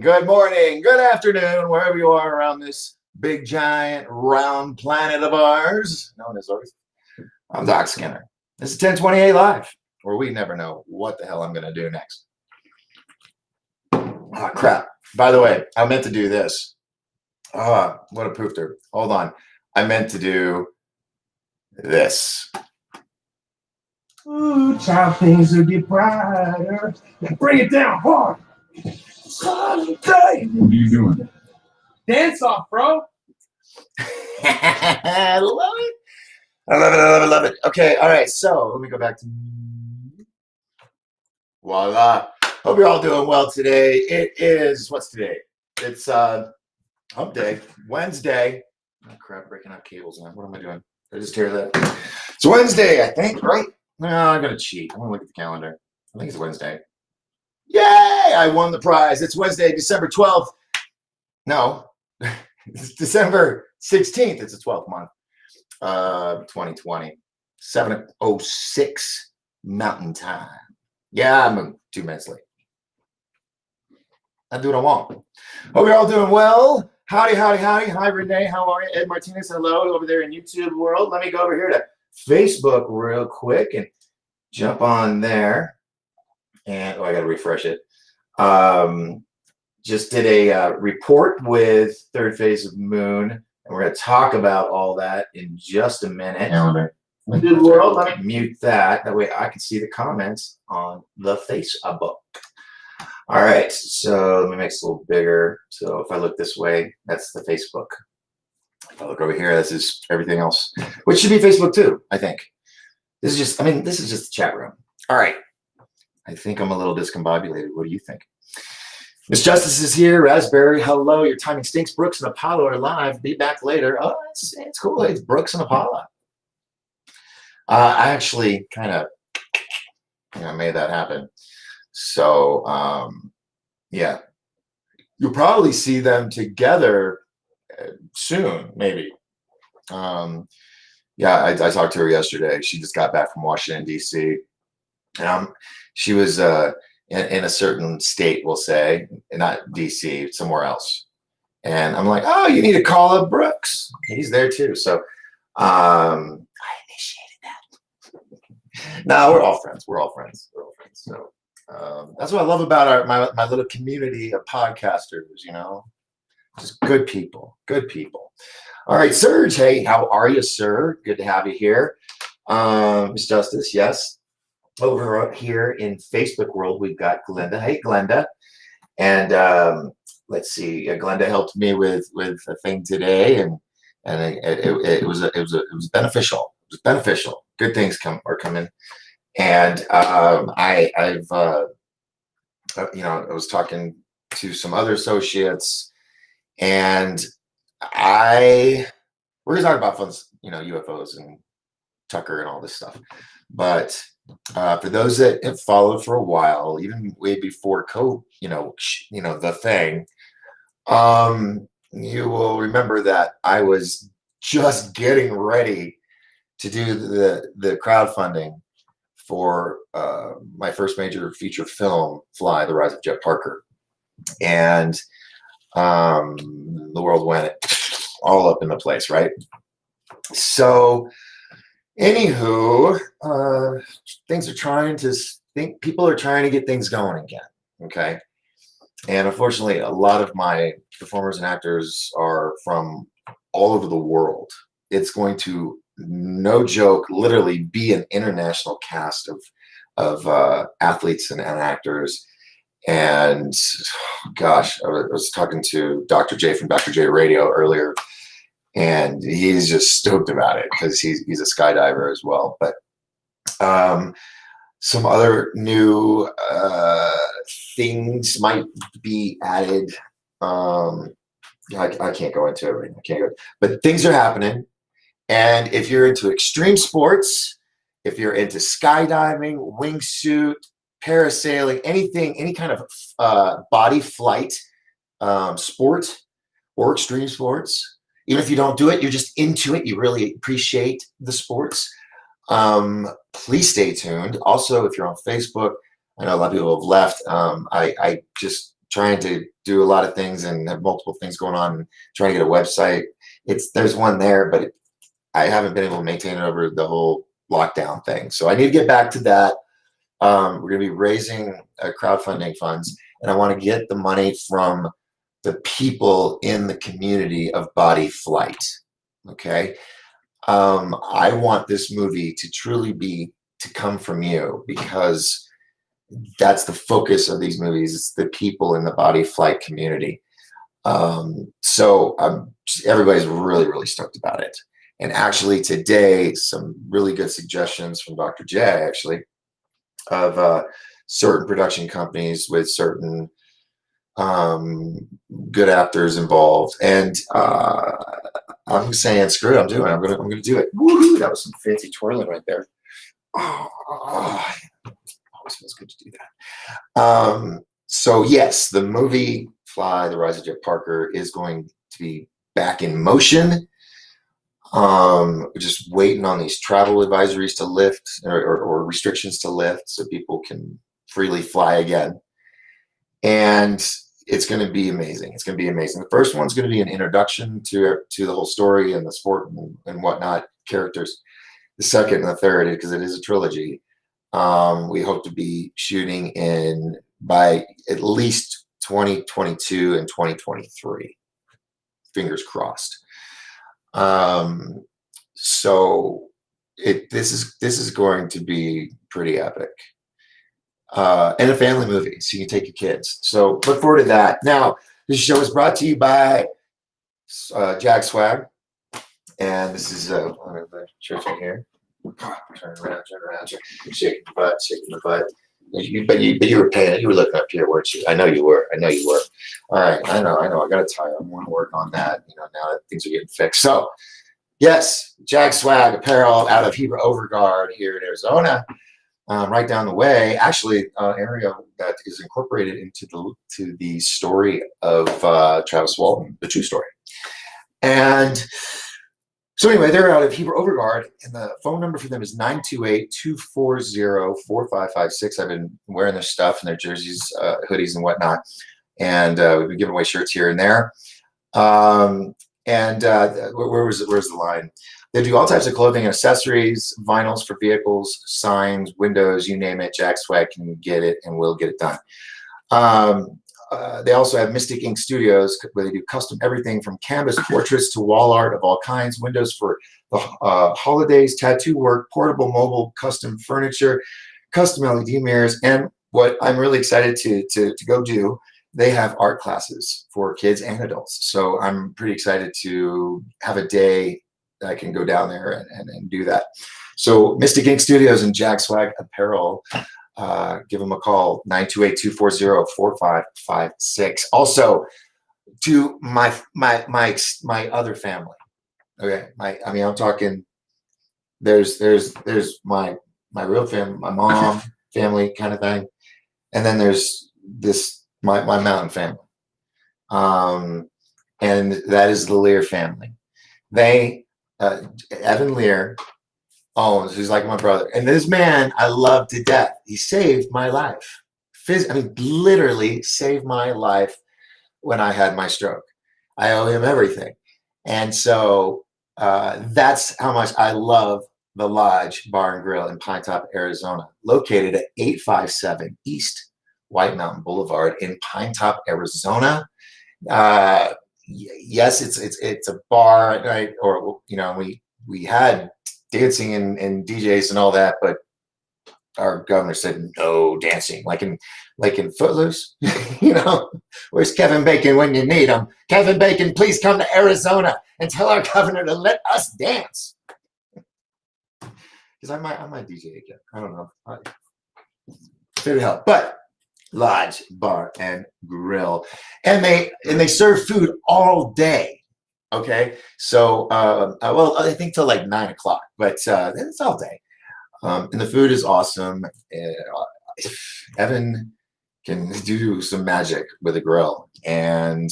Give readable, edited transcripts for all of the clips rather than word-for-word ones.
Good morning, good afternoon, wherever you are around this big, giant, round planet of ours, known as Earth. I'm Doc Skinner. This is 1028 Live, where we never know what the hell I'm going to do next. Oh, crap. By the way, I meant to do this. What a poofter. Hold on. I meant to do this. Ooh, child, things will get brighter. Bring it down hard. Someday. What are you doing? Dance off, bro. I love it. I love it. I love it. Love it. Okay. All right. So let me go back to voila. Hope you're all doing well today. It is, what's today? It's hump day, Wednesday. Oh, crap. Breaking out cables now. What am I doing? I just tear that. It's Wednesday, I think, right? No, I'm going to cheat. I'm going to look at the calendar. I think it's Wednesday. Yay! I won the prize. It's Wednesday, December 12th. No, it's December 16th. It's the 12th month, 2020. 7:06 Mountain Time. Yeah, I'm 2 minutes late. I do what I want. Hope you're all doing well. Howdy, howdy, howdy. Hi, Renee. How are you? Ed Martinez, hello over there in YouTube world. Let me go over here to Facebook real quick and jump on there. And I got to refresh it. Just did a report with Third Phase of Moon, and we're going to talk about all that in just a minute. YouTube world, let me mute that. That way I can see the comments on the Facebook. All right, so let me make this a little bigger. So if I look this way, that's the Facebook. If I look over here, this is everything else, which should be Facebook too, I think. This is just the chat room. All right. I think I'm a little discombobulated. What do you think? Miss Justice is here. Raspberry, hello. Your timing stinks. Brooks and Apollo are live. Be back later. Oh, it's cool. It's Brooks and Apollo. I actually kind of made that happen. So, yeah. You'll probably see them together soon, maybe. Yeah, I talked to her yesterday. She just got back from Washington, D.C. She was in a certain state, we'll say, not D.C., somewhere else. And I'm like, oh, you need to call up Brooks. He's there too. So I initiated that. No, we're all friends. We're all friends. We're all friends. So that's what I love about my little community of podcasters, just good people, good people. All right, Serge. Hey, how are you, sir? Good to have you here. Miss Justice, yes. Over here in Facebook world, we've got Glenda. Hey, Glenda. And let's see. Glenda helped me with a thing today, and it was beneficial. It was beneficial. Good things are coming. And I was talking to some other associates, and we're gonna talk about fun, UFOs and Tucker and all this stuff. But for those that have followed for a while, even way before COVID, the thing, you will remember that I was just getting ready to do the crowdfunding for my first major feature film, Fly, The Rise of Jet Parker. And the world went all up in the place, right? So anywho, people are trying to get things going again, okay? And unfortunately, a lot of my performers and actors are from all over the world. It's going to, no joke, literally be an international cast of athletes and actors. And gosh, I was talking to Dr. J from Dr. J Radio earlier, and he's just stoked about it because he's a skydiver as well. But some other new things might be added. I can't go into it right now. I can't go, but things are happening. And if you're into extreme sports, if you're into skydiving, wingsuit, parasailing, anything, any kind of body flight sport or extreme sports, even if you don't do it, you're just into it, you really appreciate the sports, please stay tuned. Also, if you're on Facebook, I know a lot of people have left. I just trying to do a lot of things and have multiple things going on and trying to get a website. There's one there, but I haven't been able to maintain it over the whole lockdown thing. So I need to get back to that. We're going to be raising crowdfunding funds, and I want to get the money from the people in the community of body flight. Okay. I want this movie to truly be to come from you, because that's the focus of these movies. It's the people in the body flight community. So everybody's really, really stoked about it. And actually today, some really good suggestions from Dr. J, actually, of certain production companies with certain good actors involved. And I'm saying, screw it, I'm gonna do it. Woohoo! That was some fancy twirling right there. Oh, always feels good to do that. So yes, the movie Fly, The Rise of Jet Parker is going to be back in motion. We're just waiting on these travel advisories to lift, or restrictions to lift, so people can freely fly again. And it's going to be amazing. It's going to be amazing. The first one's going to be an introduction to the whole story and the sport and whatnot, characters. The second and the third, because it is a trilogy, we hope to be shooting in by at least 2022 and 2023. Fingers crossed. So this is going to be pretty epic. And a family movie, so you can take your kids. So look forward to that. Now, this show is brought to you by Jag Swag, and this is one of the shirts right here. Turn around, shaking the butt. But you were paying it. You were looking up here, weren't you? I know you were. All right, I know. I got a tie. I want to work on that. Now that things are getting fixed. So, yes, Jag Swag apparel out of Hebrew Overguard here in Arizona. Right down the way, actually, area that is incorporated into the story of Travis Walton, the true story. And so anyway, they're out of Hebrew Overguard, and the phone number for them is 928-240-4556. I've been wearing their stuff and their jerseys, hoodies, and whatnot, and we've been giving away shirts here and there. Where's the line? They do all types of clothing and accessories, vinyls for vehicles, signs, windows, you name it. Jag Swag can get it and will get it done. They also have Mystic Ink Studios, where they do custom everything from canvas portraits to wall art of all kinds, windows for the holidays, tattoo work, portable, mobile, custom furniture, custom LED mirrors, and what I'm really excited to go do, they have art classes for kids and adults. So I'm pretty excited to have a day that I can go down there and do that. So Mystic Ink Studios and Jag Swag Apparel, give them a call, 928-240-4556. Also, to my other family. Okay, I'm talking. There's my real family, my mom family kind of thing, and then there's my mountain family, and that is the Lear family. They Evan Lear. Oh, he's like my brother. And this man I love to death. He saved my life. Literally saved my life when I had my stroke. I owe him everything. And so that's how much I love the Lodge Bar and Grill in Pine Top, Arizona, located at 857 East White Mountain Boulevard in Pine Top, Arizona. Yes, it's a bar, right? Or we had dancing and DJs and all that, but our governor said no dancing, like in Footloose. Where's Kevin Bacon when you need him? Kevin Bacon, please come to Arizona and tell our governor to let us dance. Because I might DJ again. I don't know. Figure it out. But Lodge Bar and Grill, and they serve food all day. Okay, so well, I think till like 9 o'clock, but it's all day, and the food is awesome. Evan can do some magic with a grill, and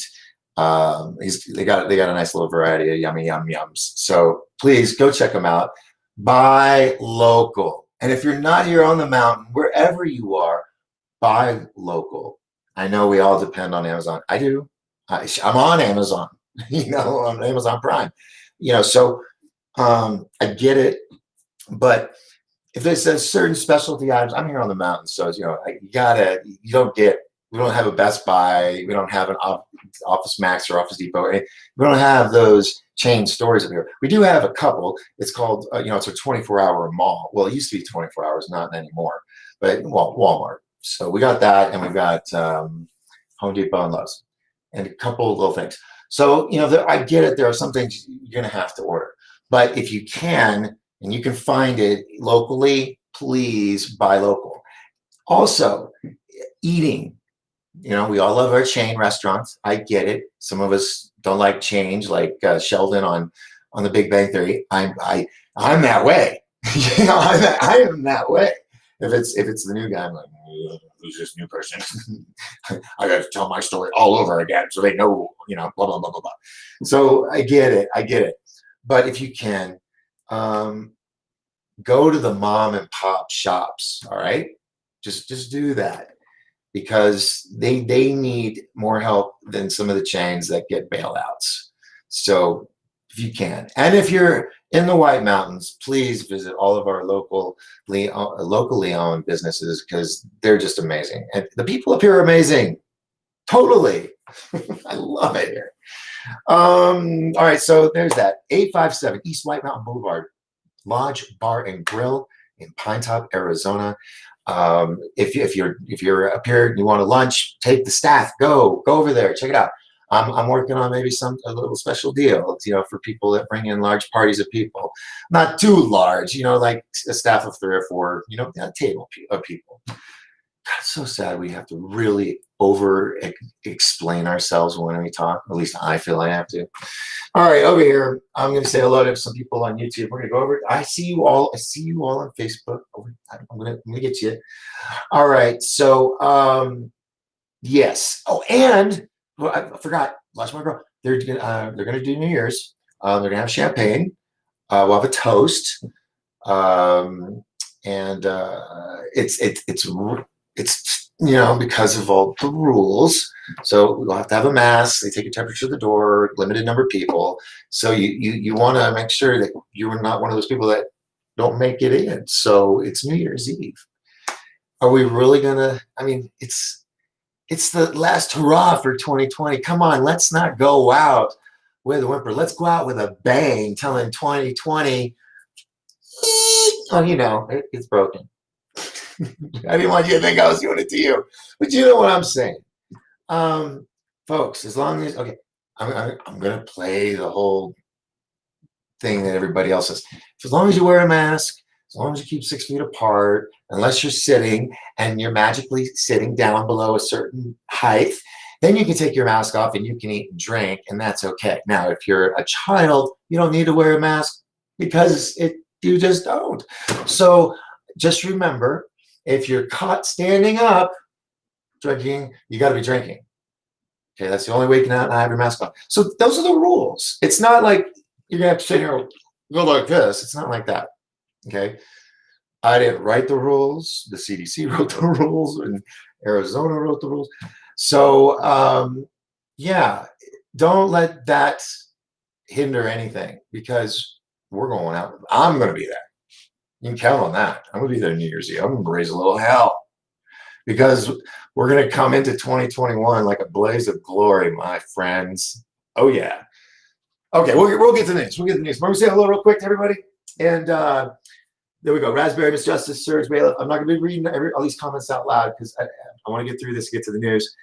they got a nice little variety of yummy yums. So please go check them out. Buy local, and if you're not here on the mountain, wherever you are, buy local. I know we all depend on Amazon. I do. I'm on Amazon, on Amazon Prime, so I get it. But if there's a certain specialty items, I'm here on the mountain, so we don't have a Best Buy, we don't have an Office Max or Office Depot, we don't have those chain stores up here. We do have a couple. It's called, it's a 24-hour mall. Well, it used to be 24 hours, not anymore, but Walmart. So we got that, and we've got Home Depot and Lowe's, and a couple of little things. So, I get it. There are some things you're going to have to order, but if you can, and you can find it locally, please buy local. Also, eating. We all love our chain restaurants. I get it. Some of us don't like change, like Sheldon on The Big Bang Theory. I'm that way. I am that way. If it's the new guy, I'm like, who's this new person? I got to tell my story all over again, so they know, blah blah blah blah blah. So I get it. But if you can, go to the mom and pop shops. All right, just do that, because they need more help than some of the chains that get bailouts. So if you can, and if you're in the White Mountains, please visit all of our locally owned businesses, because they're just amazing. And the people up here are amazing. Totally. I love it here. All right, so there's that. 857 East White Mountain Boulevard, Lodge Bar and Grill in Pine Top, Arizona. If you're up here and you want a lunch, take the staff, go over there, check it out. I'm working on maybe a little special deal, for people that bring in large parties of people, not too large, like a staff of 3 or 4, a table of people. God, it's so sad we have to really over explain ourselves when we talk. At least I feel I have to. All right, over here, I'm going to say hello to some people on YouTube. We're going to go over. I see you all on Facebook. I'm going to get you. All right, so yes. Oh, and I forgot. Lost my girl. They're going to do New Year's. They're going to have champagne. We'll have a toast. And it's because of all the rules. So we'll have to have a mask. They take a temperature at the door, limited number of people. So you want to make sure that you're not one of those people that don't make it in. So it's New Year's Eve. Are we really gonna? I mean, it's the last hurrah for 2020. Come on, let's not go out with a whimper. Let's go out with a bang, telling 2020, it's broken. I didn't want you to think I was doing it to you, but you know what I'm saying. Folks, as long as, okay, I'm going to play the whole thing that everybody else says. As long as you wear a mask, as long as you keep 6 feet apart, unless you're sitting and you're magically sitting down below a certain height, then you can take your mask off and you can eat and drink, and that's okay. Now, if you're a child, you don't need to wear a mask, because you just don't. So just remember, if you're caught standing up drinking, you got to be drinking. Okay, that's the only way you can have your mask on. So those are the rules. It's not like you're going to have to sit here and go like this. It's not like that. Okay, I didn't write the rules. The CDC wrote the rules, and Arizona wrote the rules. So yeah, don't let that hinder anything, because we're going out. I'm going to be there. You can count on that. I'm going to be there New Year's Eve. I'm going to raise a little hell, because we're going to come into 2021 like a blaze of glory, my friends. Oh yeah. Okay, we'll get to the news. We'll get to the news. Let me say hello real quick to everybody. And there we go. Raspberry, Miss Justice, Serge Bailiff. I'm not going to be reading all these comments out loud, because I want to get through this, get to the news.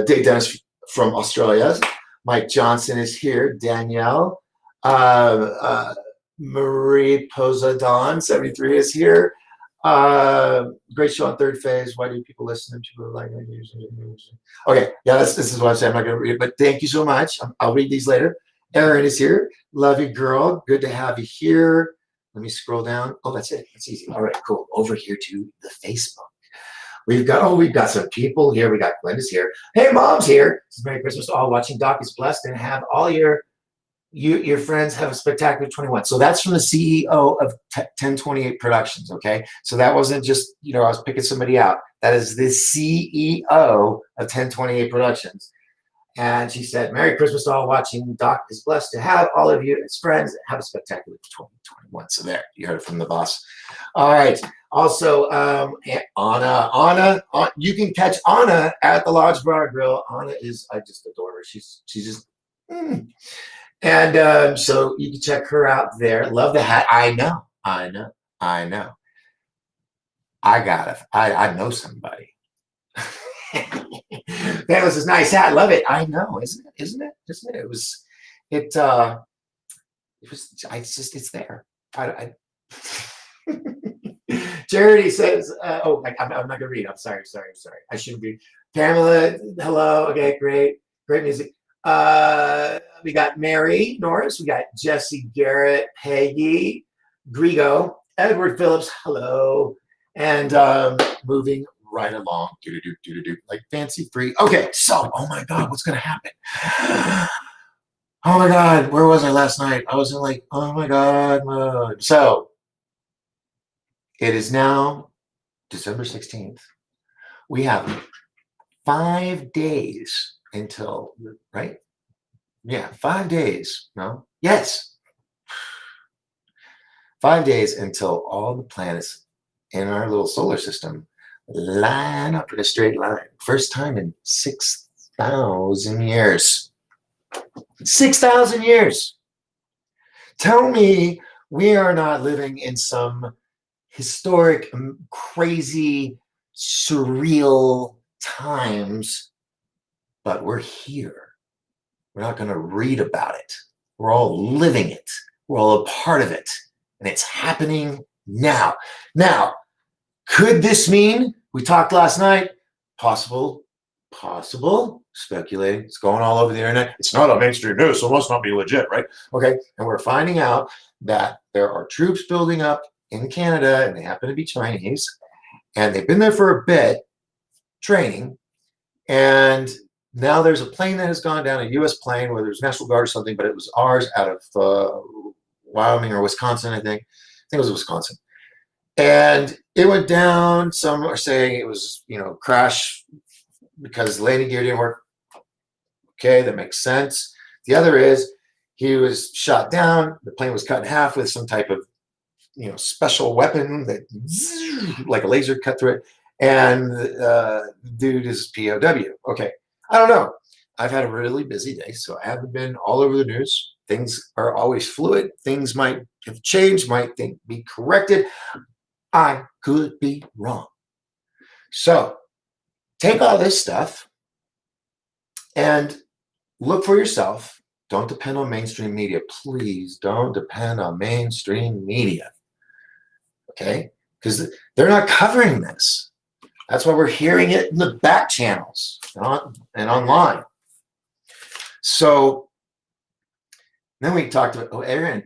Dave Dennis from Australia. Mike Johnson is here. Danielle. Marie Posadon, 73, is here. Great show on Third Phase. Why do people listen to people like okay, yeah, this is what I'm saying. I'm not going to read it, but thank you so much. I'll read these later. Erin is here. Love you, girl. Good to have you here. Let me scroll down. Oh, that's it. That's easy. All right, cool. Over here to the Facebook. We've got some people here. We got Glenda's here. Hey, Mom's here. This is Merry Christmas to all watching. Doc is blessed and have all your your friends have a spectacular 21. So that's from the CEO of 1028 Productions. Okay. So that wasn't just, I was picking somebody out. That is the CEO of 1028 Productions. And she said, Merry Christmas to all watching. Doc is blessed to have all of you as friends. Have a spectacular 2021. So there, you heard it from the boss. All right. Also, Anna, you can catch Anna at the Lodge Bar Grill. Anna I just adore her. She's just, and so you can check her out there. Love the hat. I know. I know somebody. That was a nice hat. Love it. I know, isn't it? It was, it's it's there. Charity says, I'm not gonna read. I'm sorry. I shouldn't read. Pamela, hello. Okay, great music. We got Mary Norris. We got Jesse Garrett, Peggy, Grigo, Edward Phillips. Hello, and moving right along, like fancy free. Okay, so oh my God, what's gonna happen? Oh my God, where was I last night? I was in like, oh my God mode. So it is now December 16th. We have 5 days until, right? Yeah, 5 days. No? Yes. 5 days until all the planets in our little solar system line up in a straight line. First time in 6,000 years. 6,000 years. Tell me we are not living in some historic, crazy, surreal times, but we're here. We're not going to read about it. We're all living it. We're all a part of it. And it's happening now. Now, could this mean, we talked last night, possible, speculating, it's going all over the internet. It's not on mainstream news, so it must not be legit, right? Okay, and we're finding out that there are troops building up in Canada, and they happen to be Chinese, and they've been there for a bit, training, and now there's a plane that has gone down, a U.S. plane, whether it was National Guard or something, but it was ours out of Wyoming or Wisconsin, I think. I think it was Wisconsin. And it went down. Some are saying it was, crash because landing gear didn't work. Okay, that makes sense. The other is he was shot down. The plane was cut in half with some type of, special weapon that, like a laser, cut through it. And dude is POW. Okay, I don't know. I've had a really busy day, so I haven't been all over the news. Things are always fluid. Things might have changed, might be corrected. I could be wrong. So take all this stuff and look for yourself. Don't depend on mainstream media. Please don't depend on mainstream media. Okay? Because they're not covering this. That's why we're hearing it in the back channels and online. So then we talked about, Aaron.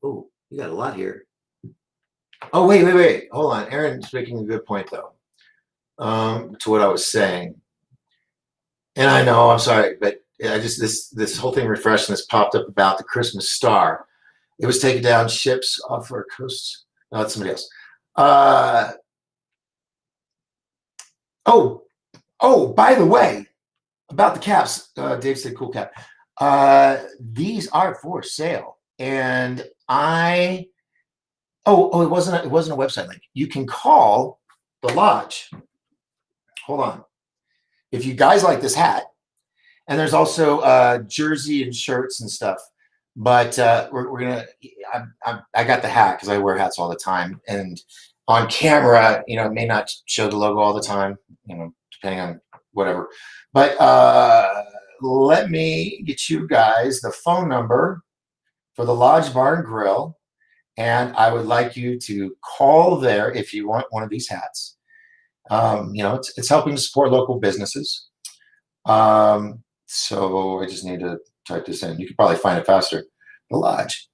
Oh, you got a lot here. Oh, wait. Hold on. Aaron's making a good point, though, to what I was saying. And I know, I'm sorry, but I just, this whole thing refreshed and this popped up about the Christmas star. It was taking down ships off our coasts. No, that's somebody else. By the way, about the caps, Dave said cool cap. These are for sale. And it wasn't a website link. You can call the lodge. Hold on. If you guys like this hat, and there's also jersey and shirts and stuff, but we're gonna. I got the hat because I wear hats all the time, and on camera, it may not show the logo all the time, depending on whatever. But let me get you guys the phone number for the Lodge Bar and Grill. And I would like you to call there if you want one of these hats. It's helping to support local businesses. So I just need to type this in. You can probably find it faster. The Lodge,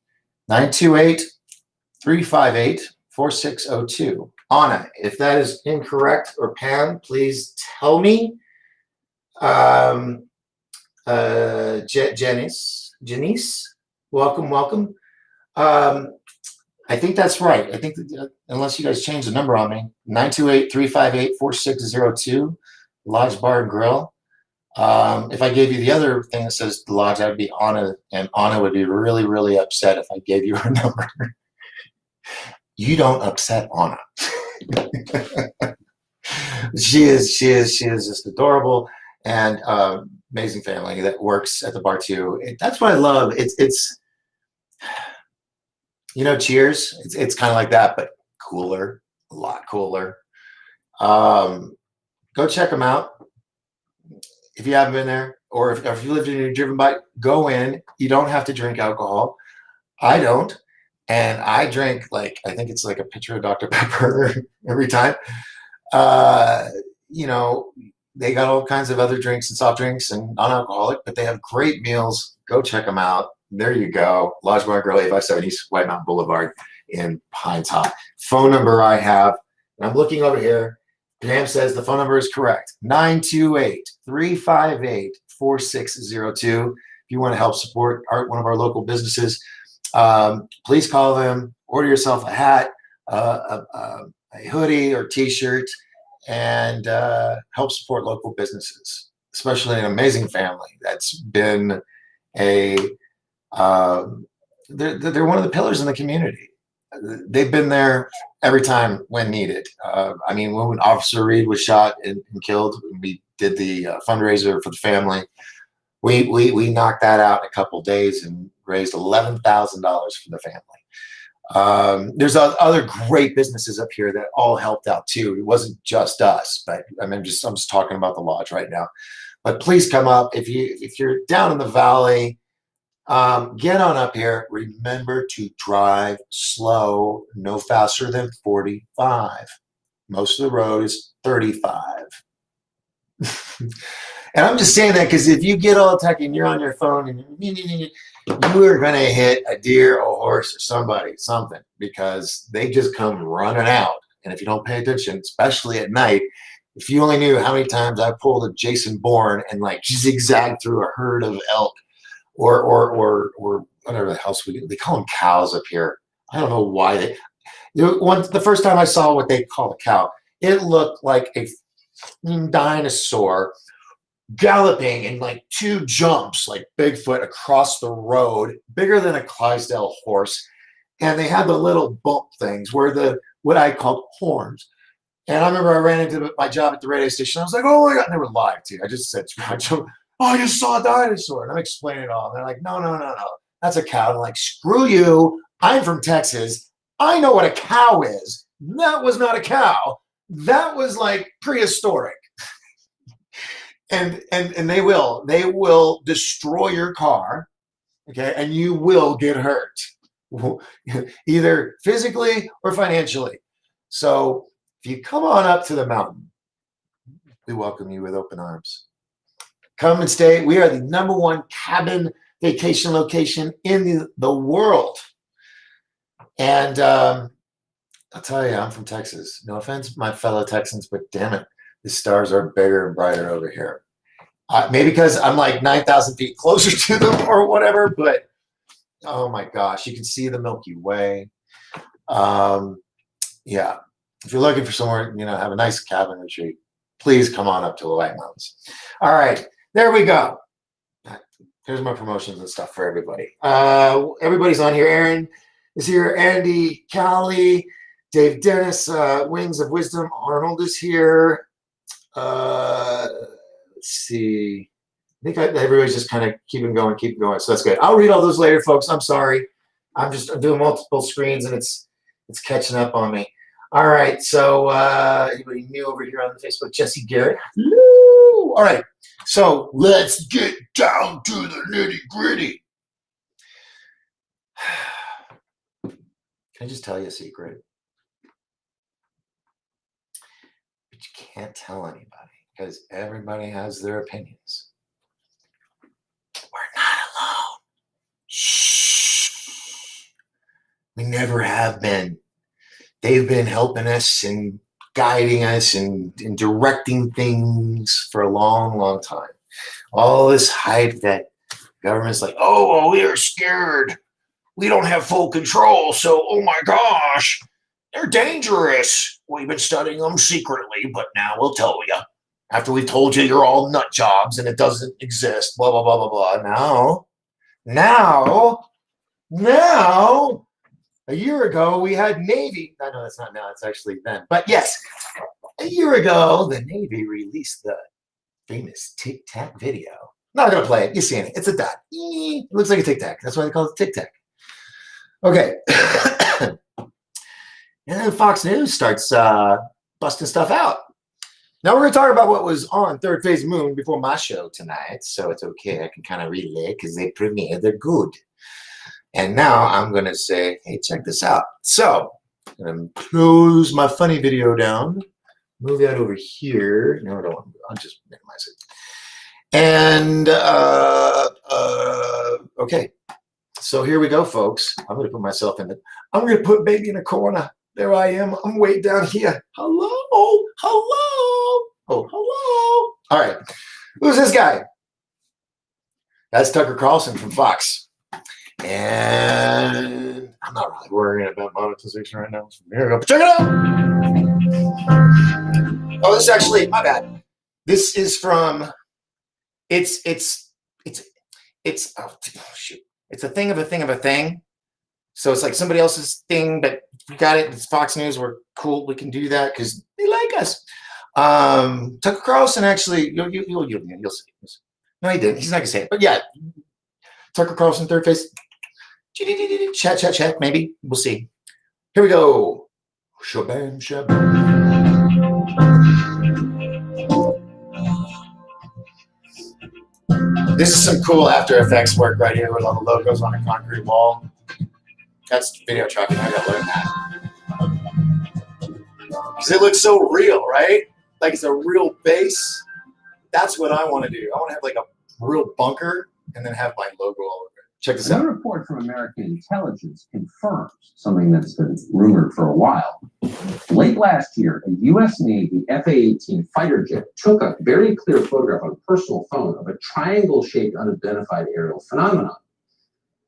928-358-4602. Anna, if that is incorrect, or Pam, please tell me. Janice, Janice, welcome, welcome. I think that's right. I think that, unless you guys change the number on me, 928-358-4602, Lodge Bar and Grill. If I gave you the other thing that says the Lodge, I'd be Anna, and Anna would be really, really upset if I gave you her number. You don't upset Anna. She is just adorable, and amazing family that works at the bar too. That's what I love. It's Cheers. It's kind of like that, but cooler, a lot cooler. Go check them out if you haven't been there, or if you lived in a driven by. Go in. You don't have to drink alcohol. I don't, and I drink I think it's like a pitcher of Dr. Pepper every time. They got all kinds of other drinks and soft drinks and non-alcoholic, but they have great meals. Go check them out. There you go. Lodge Bar Grill, 857 East White Mountain Boulevard in Pine Top. Phone number I have, and I'm looking over here. Pam says the phone number is correct. 928-358-4602. If you want to help support one of our local businesses, please call them. Order yourself a hat, a hoodie or t-shirt, and help support local businesses, especially an amazing family that's been they're one of the pillars in the community. They've been there every time when needed. When Officer Reed was shot and killed, we did the fundraiser for the family. We knocked that out in a couple days and raised $11,000 for the family. There's other great businesses up here that all helped out too. It wasn't just us, but I'm just talking about the lodge right now. But please come up if you're down in the valley. Get on up here. Remember to drive slow, no faster than 45. Most of the road is 35. And I'm just saying that because if you get all techy and you're on your phone and you are going to hit a deer, a horse, or something, because they just come running out. And if you don't pay attention, especially at night, if you only knew how many times I pulled a Jason Bourne and zigzagged through a herd of elk or whatever the hell they call them cows up here. I don't know why the first time I saw what they call a cow, it looked like a dinosaur galloping in two jumps like Bigfoot across the road, bigger than a Clydesdale horse. And they had the little bump things where what I called horns. And I remember I ran into my job at the radio station. I was like, oh my God, and they were live too. I just said, oh, I just saw a dinosaur. And I'm explaining it all. And they're like, no, that's a cow. And I'm like, screw you. I'm from Texas. I know what a cow is. That was not a cow. That was prehistoric. And they will destroy your car, okay, and you will get hurt, either physically or financially. So if you come on up to the mountain, we welcome you with open arms. Come and stay. We are the #1 cabin vacation location in the world. And I'll tell you, I'm from Texas. No offense, my fellow Texans, but damn it, the stars are bigger and brighter over here. Maybe because I'm 9,000 feet closer to them or whatever, but oh my gosh, you can see the Milky Way. Yeah, if you're looking for somewhere, have a nice cabin retreat, please come on up to the White Mountains. All right, there we go. Here's my promotions and stuff for everybody. Everybody's on here. Aaron is here. Andy, Callie, Dave Dennis, Wings of Wisdom. Arnold is here. Let's see. I think everybody's just kind of keeping going. So that's good. I'll read all those later, folks. I'm sorry. I'm doing multiple screens and it's catching up on me. All right. So anybody new over here on the Facebook? Jesse Garrett. Hello. All right. So let's get down to the nitty gritty. Can I just tell you a secret? But you can't tell anybody because everybody has their opinions. We're not alone. Shh. We never have been. They've been helping us and guiding us and directing things for a long, long time. All this hype that Government's like, oh, we are scared. We don't have full control. So, oh my gosh, they're dangerous. We've been studying them secretly, but now we'll tell you. After we've told you you're all nut jobs and it doesn't exist, blah, blah, blah, blah, blah. Now, a year ago, we had Navy. I know that's not now, it's actually then. But yes, a year ago, the Navy released the famous Tic Tac video. Not going to play it. You've seen it. It's a dot. It looks like a Tic Tac. That's why they call it Tic Tac. Okay. And then Fox News starts busting stuff out. Now we're going to talk about what was on Third Phase Moon before my show tonight. So it's okay. I can kind of relay because they premiere. They're good. And now I'm going to say, hey, check this out. So I'm going to close my funny video down. Move that over here. No, I don't want to. I'll just minimize it. And, okay. So here we go, folks. I'm going to put myself in it. I'm going to put baby in a corner. There I am. I'm way down here. Hello. Hello. Oh, hello. All right. Who's this guy? That's Tucker Carlson from Fox. And I'm not really worrying about monetization right now. So here we go. Check it out. Oh, this is actually, my bad. This is from, it's oh shoot. It's a thing of a thing of a thing. So it's like somebody else's thing, but we got it. It's Fox News. We're cool. We can do that because they like us. Tucker Carlson actually, you'll see. No, he didn't. He's not gonna say it, but yeah, Tucker Carlson, Third Phase. Chat. Maybe we'll see. Here we go. Shabam, shabam. This is some cool After Effects work right here with all the logos on a concrete wall. That's video tracking. I gotta learn that. Because it looks so real, right? Like it's a real base. That's what I want to do. I want to have like a real bunker and then have my logo all over it. Check this out. A new report from American intelligence confirms something that's been rumored for a while. Late last year, a U.S. Navy F-A-18 fighter jet took a very clear photograph on a personal phone of a triangle-shaped unidentified aerial phenomenon.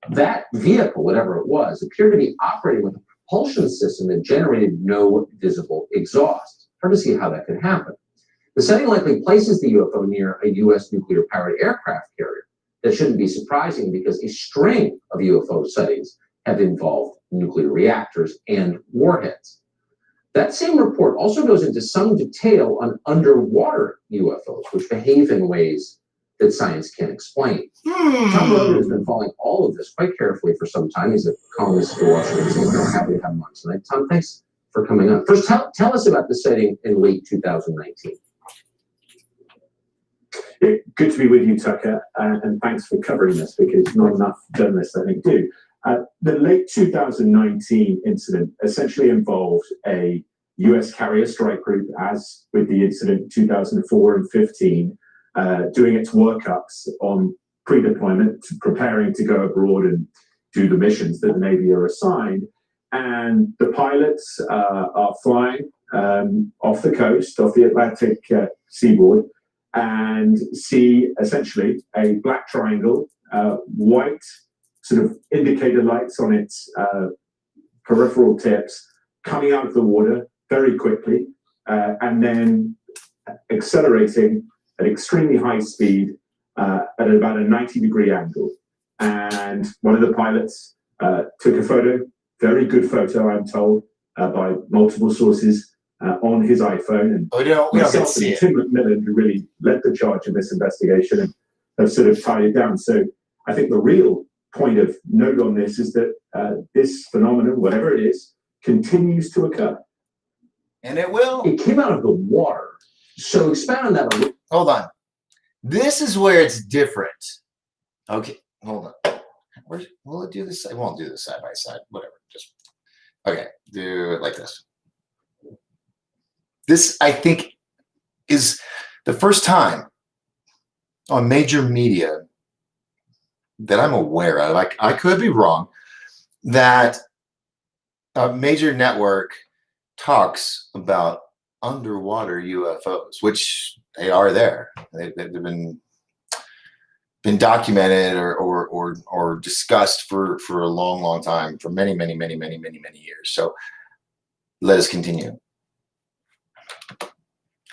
That vehicle, whatever it was, appeared to be operating with a propulsion system that generated no visible exhaust. Hard to see how that could happen. The setting likely places the UFO near a U.S. nuclear-powered aircraft carrier. That shouldn't be surprising because a string of UFO sightings have involved nuclear reactors and warheads. That same report also goes into some detail on underwater UFOs, which behave in ways that science can't explain. Tom Rogan has been following all of this quite carefully for some time. He's a columnist for Washington, so we're happy to have him on tonight. Tom, thanks for coming on. First, tell us about the sighting in late 2019. Good to be with you, Tucker, and thanks for covering this because not enough journalists, I think, do. The late 2019 incident essentially involved a US carrier strike group, as with the incident in 2004 and 15, doing its workups on pre-deployment, preparing to go abroad and do the missions that the Navy are assigned. And the pilots are flying off the coast, off the Atlantic seaboard, and see essentially a black triangle, white sort of indicator lights on its peripheral tips coming out of the water very quickly, and then accelerating at extremely high speed at about a 90-degree angle. And one of the pilots took a photo, very good photo, I'm told, by multiple sources, on his iPhone. And we don't get to see Tim McMillan, who really led the charge in this investigation, and have sort of tied it down. So I think the real point of note on this is that this phenomenon, whatever it is, continues to occur. And it will. It came out of the water. So expand on that a little. Hold on. This is where it's different. Okay, hold on. Will it do this? I won't do this side by side. Whatever. Just okay. Do it like this. This, I think, is the first time on major media that I'm aware of. I could be wrong. That a major network talks about underwater UFOs, which they are there. They've been been documented or discussed for a long time, for many years. So let us continue.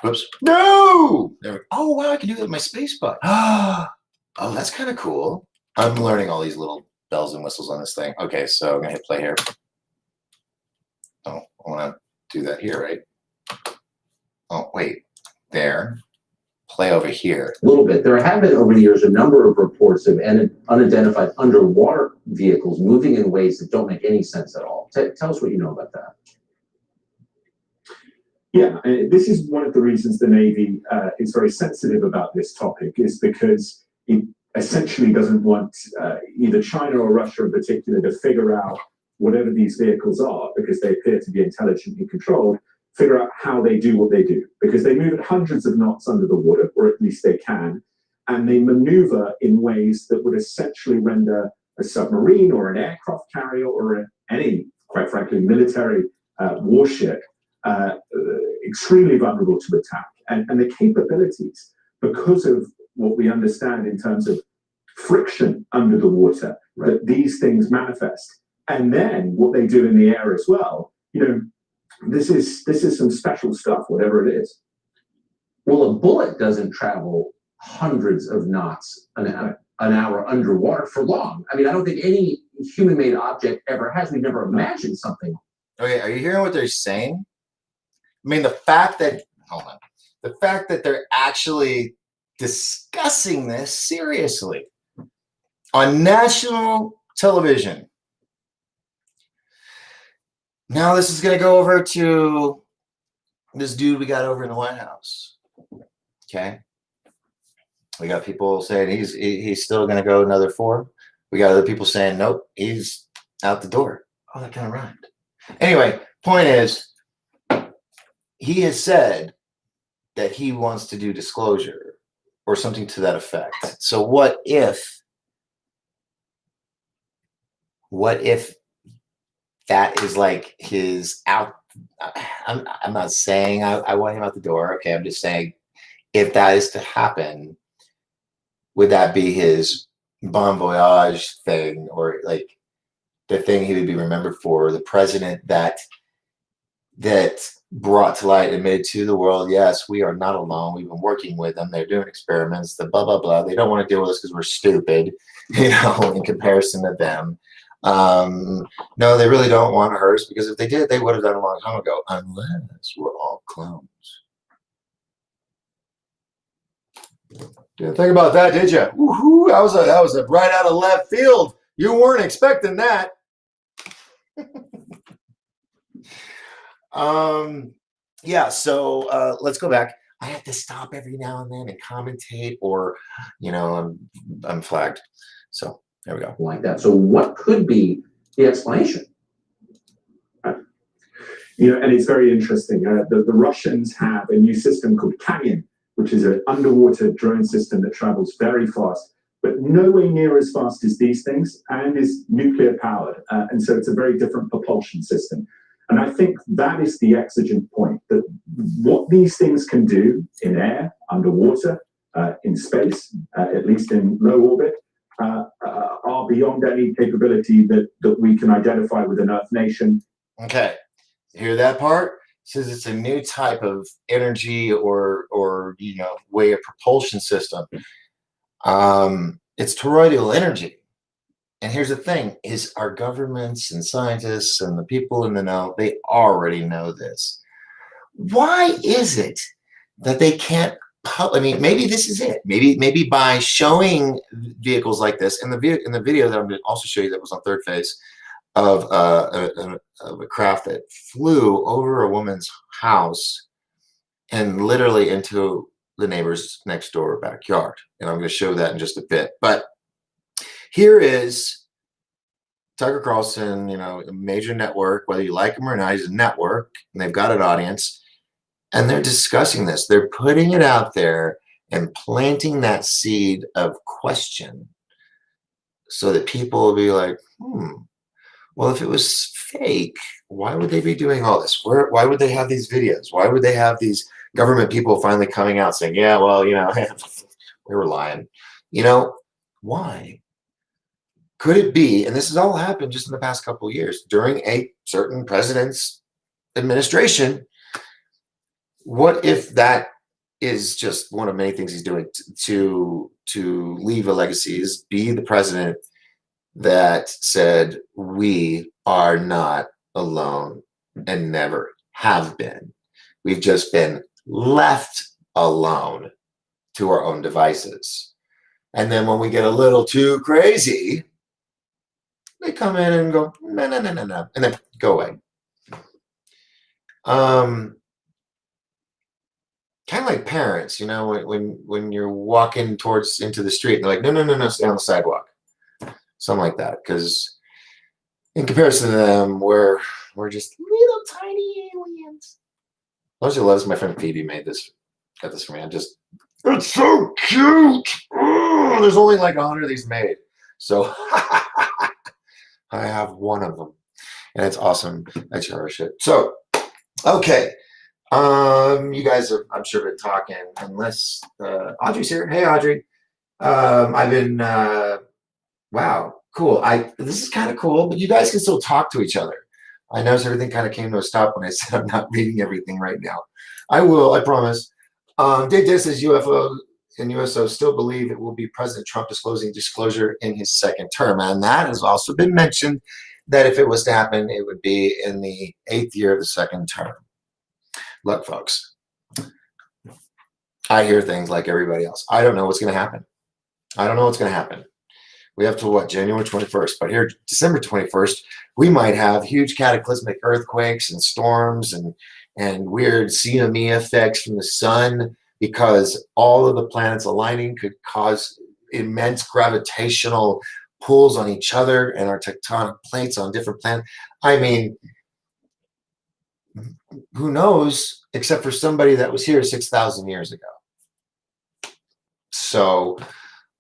Whoops. No. Oh wow, I can do that with my space bar. Oh, that's kind of cool. I'm learning all these little bells and whistles on this thing. Okay, so I'm gonna hit play here. Oh, I want to do that here, right? Oh wait, there. Play over here. A little bit. There have been over the years a number of reports of unidentified underwater vehicles moving in ways that don't make any sense at all. Tell us what you know about that. Yeah, this is one of the reasons the Navy is very sensitive about this topic, is because it essentially doesn't want either China or Russia in particular to figure out whatever these vehicles are, because they appear to be intelligently controlled, figure out how they do what they do, because they move at hundreds of knots under the water, or at least they can, and they maneuver in ways that would essentially render a submarine or an aircraft carrier or any, quite frankly, military warship extremely vulnerable to attack. And the capabilities, because of what we understand in terms of friction under the water, right, that these things manifest. And then what they do in the air as well, this is some special stuff, whatever it is. Well, a bullet doesn't travel hundreds of knots an hour underwater for long. I mean, I don't think any human-made object ever has. We've never imagined something. Okay, are you hearing what they're saying? I mean, the fact that they're actually discussing this seriously on national television. Now this is going to go over to this dude we got over in the White House. Okay. We got people saying he's still going to go another 4. We got other people saying, nope, he's out the door. Oh, that kind of rhymed. Anyway, point is, he has said that he wants to do disclosure or something to that effect. So what if that is like his out? I'm not saying I want him out the door. Okay, I'm just saying, if that is to happen, would that be his bon voyage thing, or like the thing he would be remembered for? The president that brought to light, admitted to the world, yes, we are not alone. We've been working with them. They're doing experiments, the blah, blah, blah. They don't want to deal with us because we're stupid, in comparison to them. No, they really don't want to hurt us, because if they did, they would have done it a long time ago, unless we're all clones. Didn't think about that, did you? Woohoo, that was a right out of left field. You weren't expecting that. Yeah, so let's go back. I have to stop every now and then and commentate, or I'm flagged. So there we go. Like that. So what could be the explanation? And it's very interesting. The Russians have a new system called Canyon, which is an underwater drone system that travels very fast, but nowhere near as fast as these things, and is nuclear powered. And so it's a very different propulsion system. And I think that is the exigent point, that what these things can do in air, underwater, in space, at least in low orbit, are beyond any capability that we can identify with an Earth nation. Okay, hear that part? It says it's a new type of energy or way of propulsion system. It's toroidal energy. And here's the thing, is our governments and scientists and the people in the know, they already know this. Why is it that they can't, I mean, maybe this is it. Maybe by showing vehicles like this, in the video that I'm going to also show you that was on third phase, of a craft that flew over a woman's house and literally into the neighbor's next door backyard. And I'm going to show that in just a bit. But here is Tucker Carlson, a major network, whether you like him or not, he's a network, and they've got an audience, and they're discussing this. They're putting it out there and planting that seed of question so that people will be like, well, if it was fake, why would they be doing all this? Why would they have these videos? Why would they have these government people finally coming out saying, yeah, well, we were lying? Why? Could it be, and this has all happened just in the past couple of years, during a certain president's administration, what if that is just one of many things he's doing to leave a legacy, is be the president that said, we are not alone and never have been. We've just been left alone to our own devices. And then when we get a little too crazy, they come in and go, no, no, no, no, no, and then go away. Kind of like parents, you know, when you're walking into the street, and they're like, no, no, no, no, stay on the sidewalk. Something like that. Because in comparison to them, we're just little tiny aliens. Those who love this, my friend Phoebe got this for me. It's so cute. Oh, there's only like 100 of these made. So I have one of them. And it's awesome. I cherish it. So, okay. You guys have, I'm sure, been talking, unless Audrey's here. Hey, Audrey. I've been wow, cool. This is kind of cool, but you guys can still talk to each other. I noticed everything kind of came to a stop when I said I'm not reading everything right now. I will, I promise. Dave says UFO and USO still believe it will be President Trump disclosure in his second term. And that has also been mentioned, that if it was to happen, it would be in the 8th year of the second term. Look, folks, I hear things like everybody else. I don't know what's going to happen. I don't know what's going to happen. We have to what, January 21st, but here, December 21st, we might have huge cataclysmic earthquakes and storms and weird CME effects from the sun, because all of the planets aligning could cause immense gravitational pulls on each other and our tectonic plates on different planets. I mean, who knows, except for somebody that was here 6,000 years ago. So,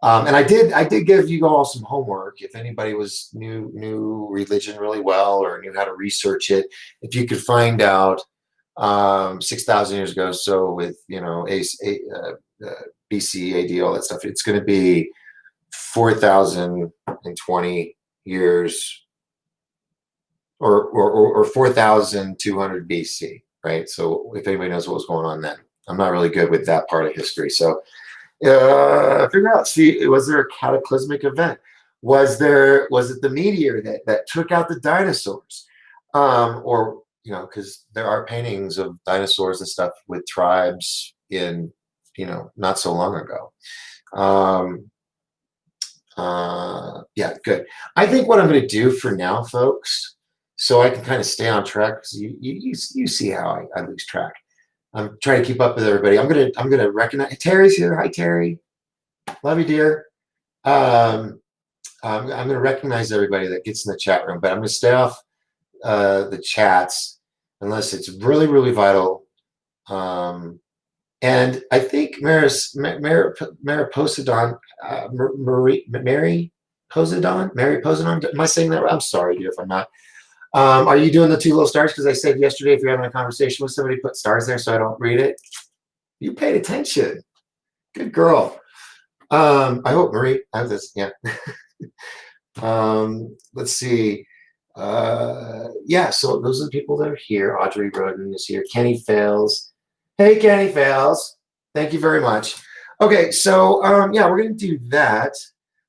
and I did give you all some homework. If anybody knew religion really well or knew how to research it, if you could find out 6,000 years ago, so with, you know, BC, AD, all that stuff, it's going to be 4,020 years or 4,200 BC, right? So if anybody knows what was going on then, I'm not really good with that part of history. So figure out, see, was there a cataclysmic event? Was it the meteor that took out the dinosaurs? Or, you know, because there are paintings of dinosaurs and stuff with tribes in, you know, not so long ago. Yeah, good. I think what I'm going to do for now, folks, so I can kind of stay on track, because you see how I lose track. I'm trying to keep up with everybody. I'm gonna recognize Terry's here. Hi, Terry. Love you, dear. I'm gonna recognize everybody that gets in the chat room, but I'm gonna stay off the chats unless it's really, really vital. And I think Mary Posidon, Mary Posidon. Am I saying that right? I'm sorry, dear, if I'm not. Are you doing the 2 little stars? Because I said yesterday, if you're having a conversation with somebody, put stars there so I don't read it. You paid attention. Good girl. I hope, Marie, I have this. Yeah. Let's see. Yeah, so those are the people that are here. Audrey Roden is here. Kenny Fails. Hey, Kenny Fails. Thank you very much. Okay, so yeah, we're going to do that.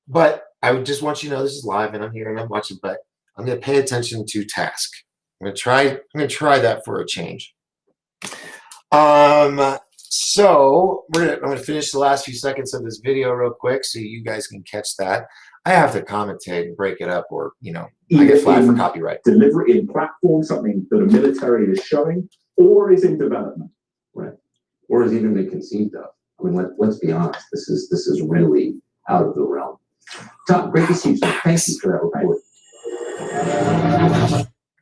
But I would just want you to know this is live and I'm here and I'm watching, but I'm going to pay attention to task. I'm going to try that for a change. So I'm going to finish the last few seconds of this video real quick so you guys can catch that. I have to commentate and break it up, or, you know, I get flagged for copyright. Deliver it in platform, something that a military is showing, or is in development. Right. Or has even been conceived of. I mean, let's be honest. This is really out of the realm. Tom, great to see you. Thank you for that report.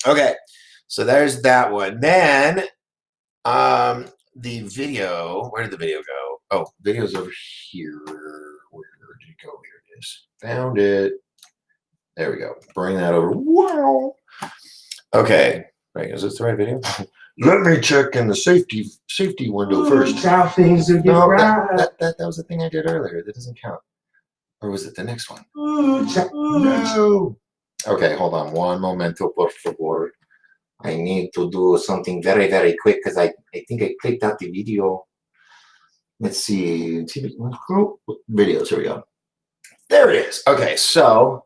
Okay, so there's that one. Then the video, where did the video go? Oh, video's over here. Where did it go? Here it is. Found it. There we go. Bring that over. Wow. Okay. Right, is this the right video? Let me check in the safety window first. How things are No, that was the thing I did earlier. That doesn't count. Or was it the next one? Ooh, No. Okay, hold on. One momento, por favor. I need to do something very, very quick because I think I clicked out the video. Let's see. Videos. Here we go. There it is. Okay, so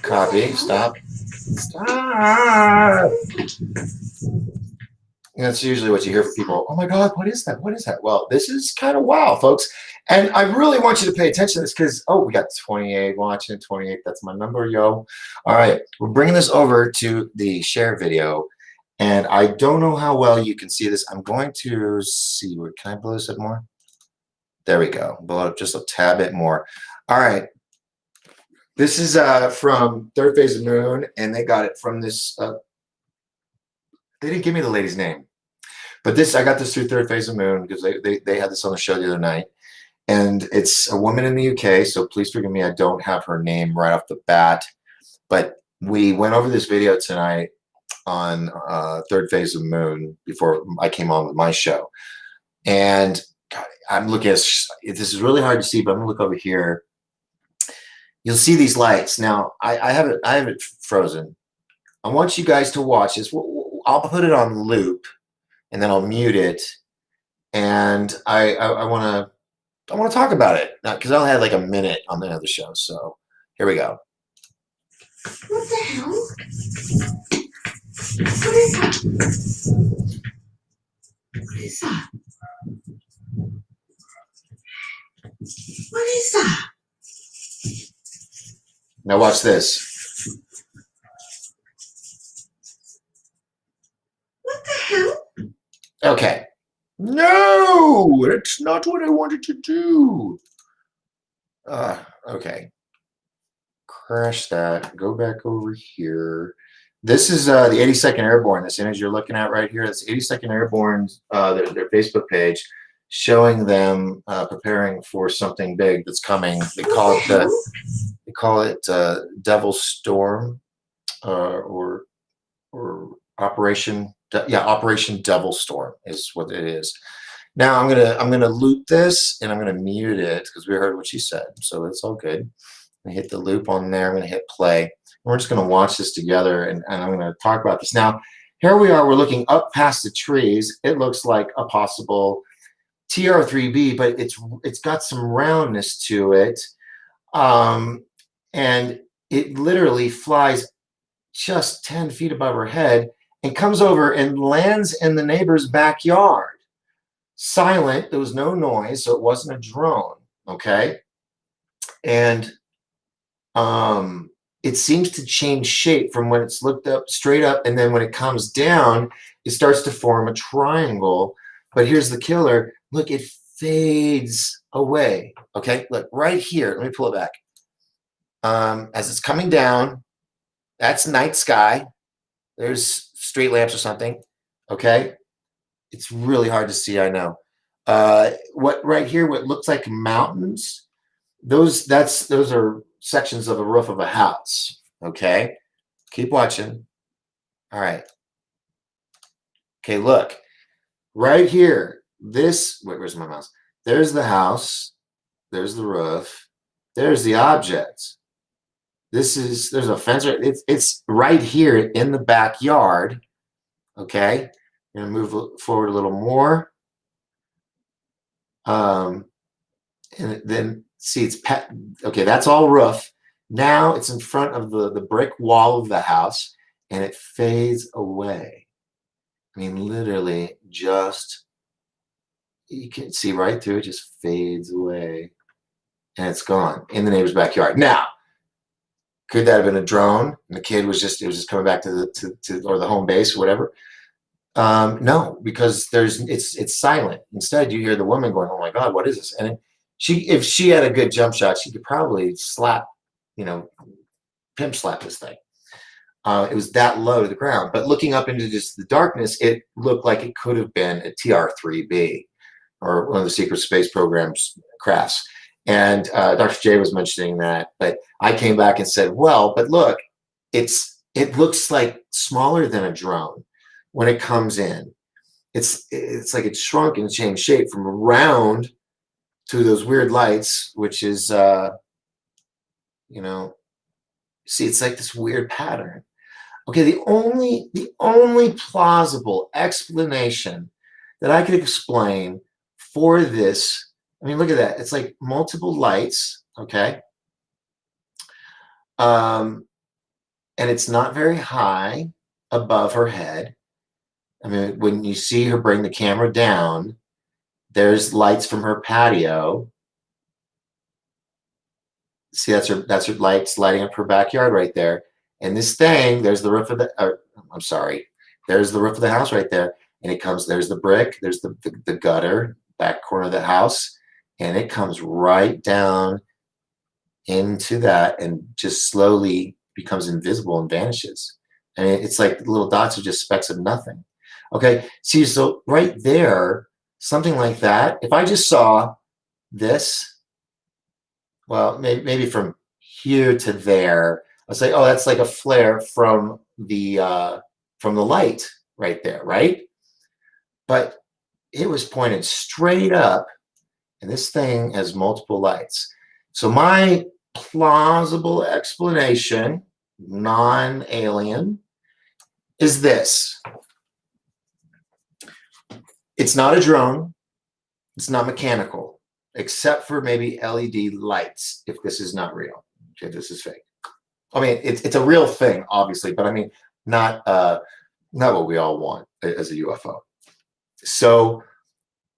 copy. Stop. Stop. And that's usually what you hear from people. Oh my God, what is that? What is that? Well, this is kind of wow, folks. And I really want you to pay attention to this because, oh, we got 28 watching, 28. That's my number, yo. All right, we're bringing this over to the share video. And I don't know how well you can see this. I'm going to see. Can I blow this up more? There we go. Blow it up just a tad bit more. All right. This is from Third Phase of Moon, and they got it from this. They didn't give me the lady's name, but this I got this through Third Phase of Moon because they had this on the show the other night, and it's a woman in the UK. So please forgive me, I don't have her name right off the bat, but we went over this video tonight on Third Phase of Moon before I came on with my show, and God, I'm looking at this is really hard to see, but I'm gonna look over here. You'll see these lights now. I have it frozen. I want you guys to watch this. I'll put it on loop, and then I'll mute it. And I want to talk about it because I'll have like a minute on the other show. So here we go. What the hell? What is that? What is that? What is that? Now watch this. What the hell? Okay. No, that's not what I wanted to do. Okay. Crash that. Go back over here. This is the 82nd Airborne. This image you're looking at right here. That's 82nd Airborne, their Facebook page, showing them preparing for something big that's coming. They call it Devil Storm, or Operation. Operation Devil Storm is what it is. Now I'm gonna loop this and I'm gonna mute it because we heard what she said, so it's all good. I hit the loop on there. I'm gonna hit play. We're just gonna watch this together, and I'm gonna talk about this. Now, here we are. We're looking up past the trees. It looks like a possible TR3B, but it's got some roundness to it, and it literally flies just 10 feet above her head and comes over and lands in the neighbor's backyard. Silent. There was no noise, so it wasn't a drone. Okay, and it seems to change shape from when it's looked up straight up, and then when it comes down, it starts to form a triangle. But here's the killer. Look, it fades away. Okay, look right here. Let me pull it back. As it's coming down, that's night sky. There's street lamps or something. Okay, it's really hard to see. I know. What right here? What looks like mountains? Those are sections of the roof of a house. Okay, keep watching. All right. Okay, look right here. Where's my mouse? There's the house. There's the roof. There's the objects. There's a fence. It's right here in the backyard. Okay, I'm gonna move forward a little more. And then see okay, that's all roof. Now it's in front of the brick wall of the house, and it fades away. I mean, literally, you can see right through it. Just fades away, and it's gone in the neighbor's backyard. Now, could that have been a drone? And the kid was just coming back to the home base or whatever. No, because it's silent. Instead, you hear the woman going, "Oh my God, what is this?" And if she had a good jump shot, she could probably pimp slap this thing. It was that low to the ground. But looking up into just the darkness, it looked like it could have been a TR-3B or one of the secret space programs crafts. And Dr. J was mentioning that, but I came back and said, well, but look, it looks like smaller than a drone when it comes in. It's like it's shrunk and changed shape from round to those weird lights, which is, you know, see, it's like this weird pattern. Okay, the only plausible explanation that I could explain for this, I mean, look at that. It's like multiple lights, okay? And it's not very high above her head. I mean, when you see her bring the camera down, there's lights from her patio. See, that's her lights lighting up her backyard right there. And this thing, there's the roof of the, I'm sorry, there's the roof of the house right there. And it comes, there's the brick, there's the gutter, back corner of the house. And it comes right down into that and just slowly becomes invisible and vanishes. And it's like little dots are just specks of nothing. Okay, see, so right there, something like that, if I just saw this, well, maybe from here to there, I'll say, oh, that's like a flare from the light right there, right? But it was pointed straight up, and this thing has multiple lights. So my plausible explanation, non-alien, is this. It's not a drone. It's not mechanical, except for maybe LED lights, if this is not real. Okay, this is fake. I mean, it's a real thing, obviously, but I mean, not what we all want as a UFO. So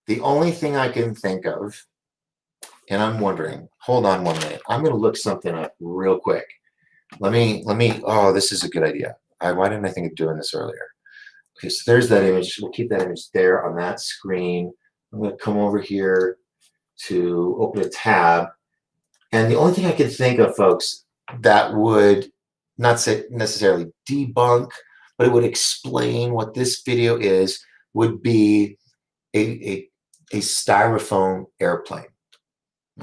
the only thing I can think of, and I'm wondering, hold on 1 minute. I'm going to look something up real quick. Let me, oh, this is a good idea. Why didn't I think of doing this earlier? Okay, so there's that image. We'll keep that image there on that screen. I'm going to come over here to open a tab. And the only thing I could think of, folks, that would not say necessarily debunk, but it would explain what this video is, would be a styrofoam airplane.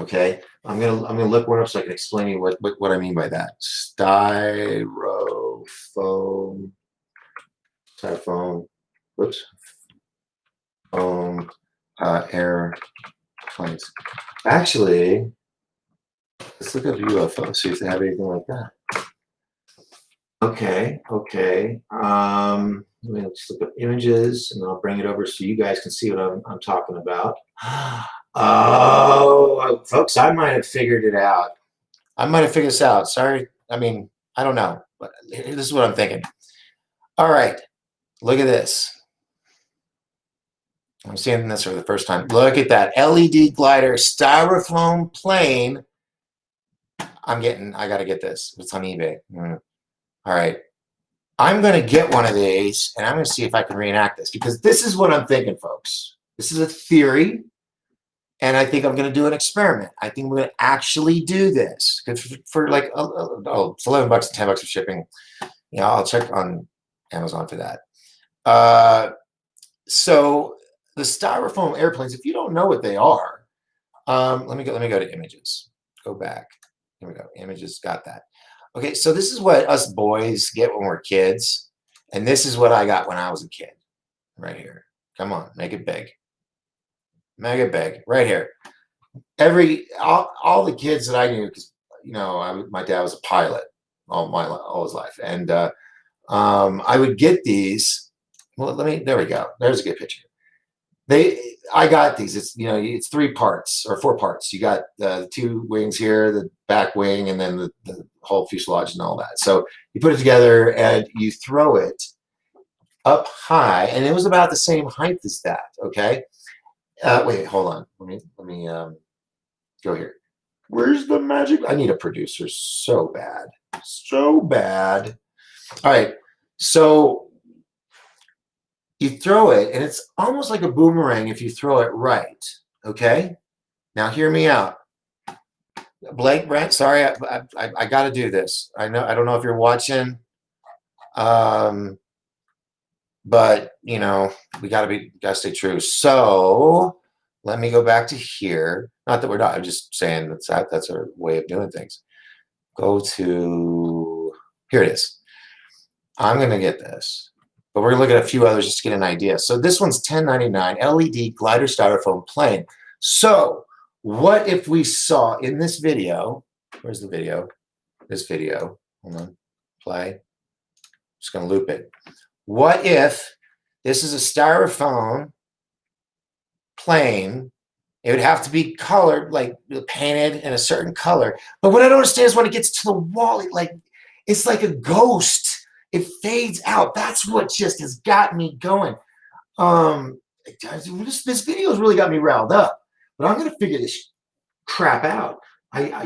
Okay, I'm gonna look one up so I can explain to you what I mean by that. Styrofoam, whoops, foam airplanes. Actually, let's look up UFO, see if they have anything like that. Okay. Let me just look up images, and I'll bring it over so you guys can see what I'm talking about. Oh, folks, I might have figured it out. I might have figured this out. Sorry. I mean, I don't know, but this is what I'm thinking. All right, look at this. I'm seeing this for the first time. Look at that LED glider styrofoam plane. I got to get this. It's on eBay. All right. I'm going to get one of these, and I'm going to see if I can reenact this, because this is what I'm thinking, folks. This is a theory, and I think I'm going to do an experiment. I think we're going to actually do this. For like, it's $11 and $10 of shipping. Yeah, I'll check on Amazon for that. So the styrofoam airplanes, if you don't know what they are, let me go to images. Go back. Here we go. Images, got that. Okay, so this is what us boys get when we're kids, and this is what I got when I was a kid. Right here. Come on, make it big. Make it big. Right here. All the kids that I knew, because my dad was a pilot all his life, and I would get these. Well, there we go. There's a good picture. I got these. It's 3 parts or 4 parts. You got the 2 wings here, the back wing, and then the whole fuselage and all that. So you put it together and you throw it up high, and it was about the same height as that. Okay. Wait, hold on. Let me go here. Where's the magic? I need a producer so bad, so bad. All right. So you throw it, and it's almost like a boomerang if you throw it right. Okay. Now hear me out. Blake, Brent, sorry, I got to do this. I don't know if you're watching, but we gotta stay true. So let me go back to here. Not that we're not. I'm just saying that's our way of doing things. Go to here. It is. I'm gonna get this, but we're gonna look at a few others just to get an idea. So this one's $10.99 LED glider styrofoam plane. So What if we saw in this video, where's the video? This video, hold on, play. Just gonna loop it. What if this is a styrofoam plane? It would have to be colored, like painted in a certain color. But what I don't understand is when it gets to the wall, it's like a ghost. It fades out. That's what just has got me going. This video has really got me riled up. But I'm gonna figure this crap out. I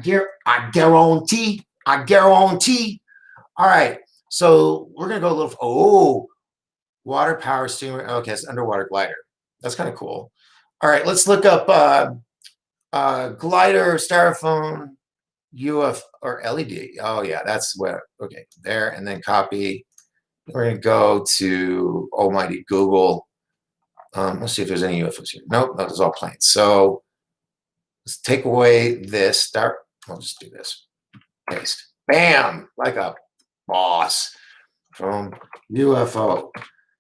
guarantee. All right. So we're gonna go a little. Oh, water power steamer. Okay, it's underwater glider. That's kind of cool. All right, let's look up glider, styrofoam, UFO or LED. Oh yeah, that's what. Okay, there, and then copy. We're gonna go to almighty Google. Let's see if there's any UFOs here. Nope, that is all planes. So let's take away this. I'll just do this. Paste. Bam, like a boss from UFO.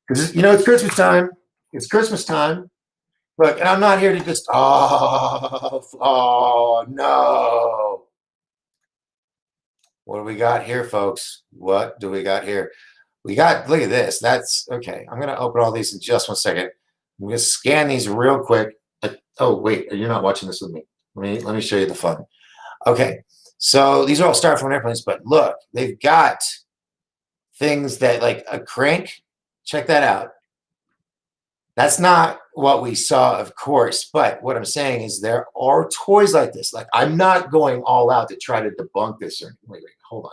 Because it's Christmas time. It's Christmas time. Look, and I'm not here to just oh no. What do we got here, folks? What do we got here? We got, look at this. That's okay. I'm gonna open all these in just 1 second. I'm gonna scan these real quick. Oh wait, you're not watching this with me. Let me show you the fun. Okay, so these are all styrofoam airplanes, but look, they've got things that like a crank. Check that out. That's not what we saw, of course, but what I'm saying is there are toys like this. Like, I'm not going all out to try to debunk this or wait, hold on.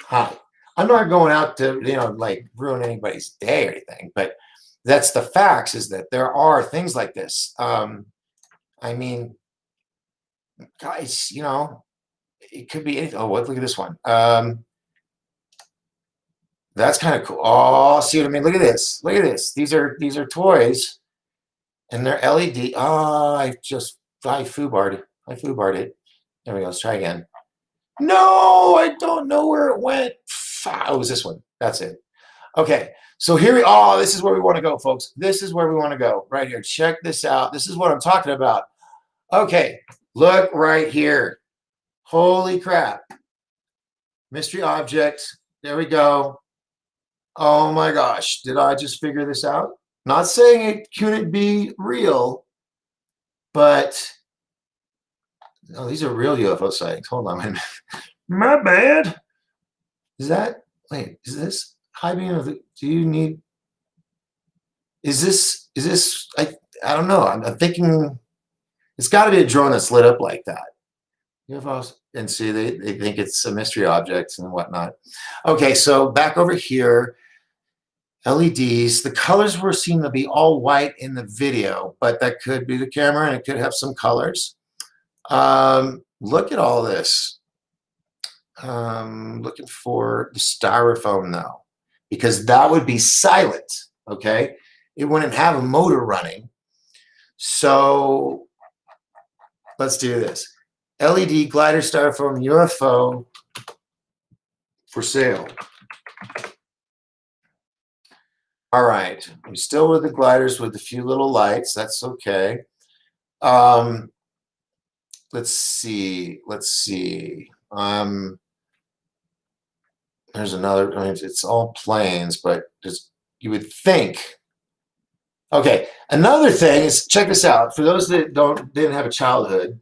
Hi. I'm not going out to, like ruin anybody's day or anything, but that's the facts, is that there are things like this. I mean, guys, it could be anything. Oh, look at this one. That's kind of cool. Oh, see what I mean? Look at this. Look at this. These are toys, and they're LED. Oh, I foobarred it. There we go. Let's try again. No, I don't know where it went. Oh, it was this one. That's it. Okay. So here this is where we want to go, folks. This is where we want to go right here. Check this out. This is what I'm talking about. Okay. Look right here. Holy crap. Mystery object. There we go. Oh my gosh, did I just figure this out? Not saying it couldn't be real, but no, these are real UFO sightings. Hold on a minute. My bad. Is this high beam of the, do you need, is this, I don't know. I'm thinking it's got to be a drone that's lit up like that. UFOs, and see, they think it's a mystery object and whatnot. Okay, so back over here. LEDs, the colors were seen to be all white in the video, but that could be the camera and it could have some colors. Look at all this. Looking for the styrofoam though, because that would be silent, okay? It wouldn't have a motor running. So let's do this. LED glider styrofoam UFO for sale. All right, I'm still with the gliders with a few little lights. That's okay. Let's see. There's another. I mean, it's all planes, but just you would think. Okay, another thing is, check this out. For those that didn't have a childhood,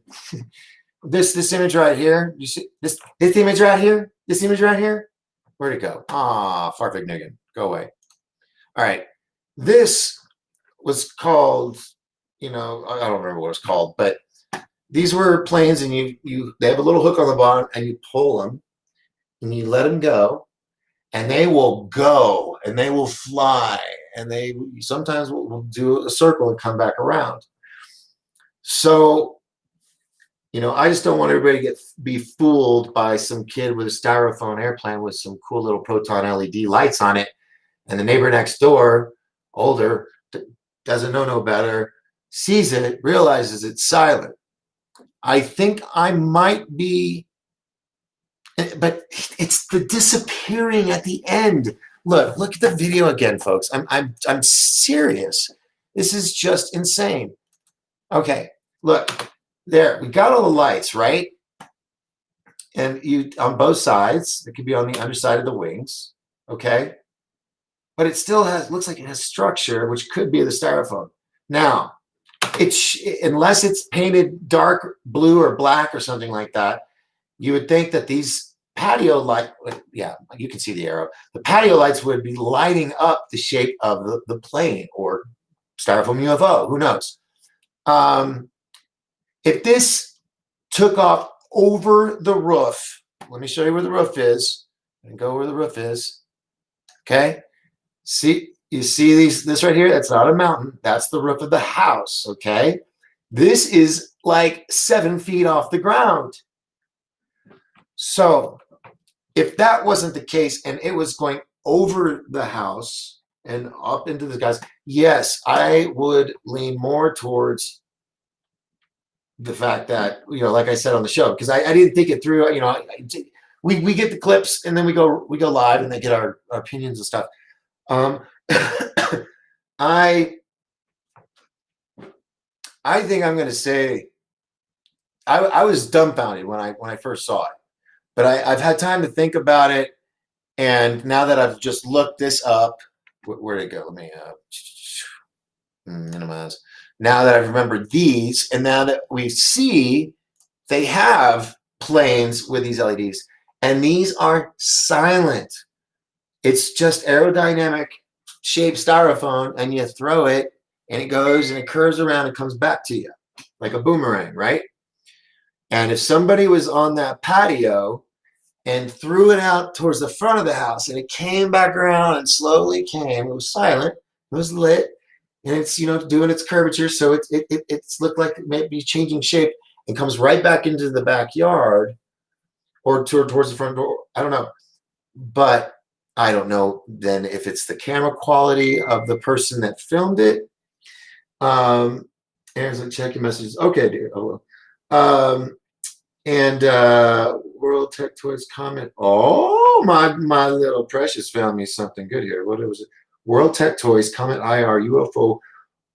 this image right here. You see this image right here. This image right here. Where'd it go? Ah, Farfig Niggin, go away. All right, this was called, I don't remember what it's called, but these were planes, and they have a little hook on the bottom, and you pull them, and you let them go, and they will go, and they will fly, and they sometimes will do a circle and come back around. So, I just don't want everybody to be fooled by some kid with a styrofoam airplane with some cool little proton LED lights on it. And the neighbor next door, older, doesn't know no better, sees it, realizes it's silent. I think I might be, but it's the disappearing at the end. Look at the video again, folks. I'm serious. This is just insane. Okay, look, there, we got all the lights, right? And you on both sides, it could be on the underside of the wings, okay? But it still has, looks like it has structure, which could be the styrofoam. Now, unless it's painted dark blue or black or something like that, you would think that these patio light, yeah, you can see the arrow. The patio lights would be lighting up the shape of the plane or styrofoam UFO. Who knows? If this took off over the roof, let me show you where the roof is, and go where the roof is. Okay, see, you see this right here? That's not a mountain. That's the roof of the house. Okay, this is like 7 feet off the ground. So if that wasn't the case and it was going over the house and up into the skies, yes, I would lean more towards the fact that, like I said on the show, because I didn't think it through. We get the clips and then we go live and they get our opinions and stuff. I think I'm going to say I was dumbfounded when I first saw it, but I've had time to think about it, and now that I've just looked this up, where did it go? Let me minimize. Now that I've remembered these, and now that we see they have planes with these LEDs, and these are silent. It's just aerodynamic shaped styrofoam, and you throw it, and it goes and it curves around and comes back to you like a boomerang, right? And if somebody was on that patio and threw it out towards the front of the house and it came back around and slowly came, it was silent, it was lit, and it's doing its curvature, so it's looked like it may be changing shape and comes right back into the backyard or towards the front door. I don't know, but I don't know then if it's the camera quality of the person that filmed it. Aaron's like, check your messages. Okay, dear. Oh well. And World Tech Toys comment. Oh, my little precious found me something good here. What was it? World Tech Toys comment IR UFO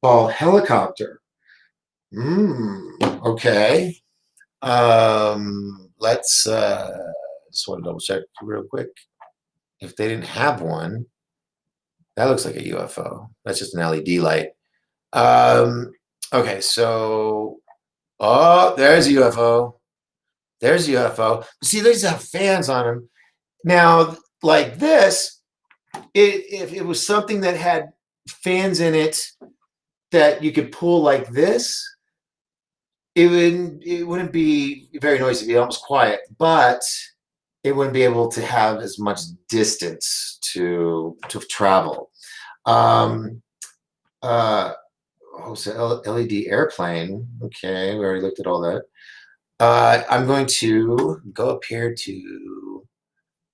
ball helicopter. Okay. Let's just want to double check real quick. If they didn't have one, that looks like a UFO. That's just an LED light. Okay, so there's a UFO. There's a UFO. See, these have fans on them. Now, like this, if it was something that had fans in it that you could pull like this, it wouldn't be very noisy. It'd be almost quiet, but it wouldn't be able to have as much distance to travel. So LED airplane. Okay, we already looked at all that. I'm going to go up here to,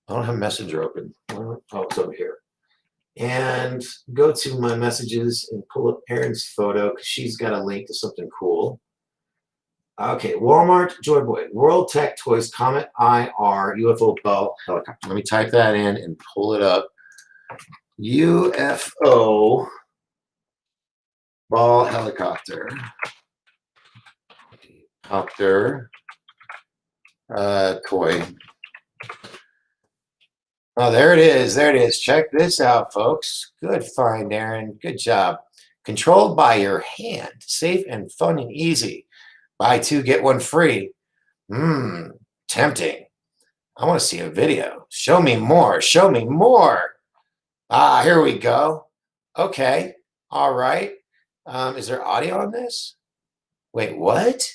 I don't have Messenger open. Oh, it's over here. And go to my messages and pull up Erin's photo because she's got a link to something cool. Okay, Walmart, Joy Boy, World Tech Toys, Comet IR, UFO ball helicopter. Let me type that in and pull it up. UFO ball helicopter. Koi. Oh, there it is. There it is. Check this out, folks. Good find, Aaron. Good job. Controlled by your hand. Safe and fun and easy. Buy two, get one free. Tempting. I want to see a video. Show me more. Show me more. Here we go. Okay. All right. Is there audio on this? Wait, what?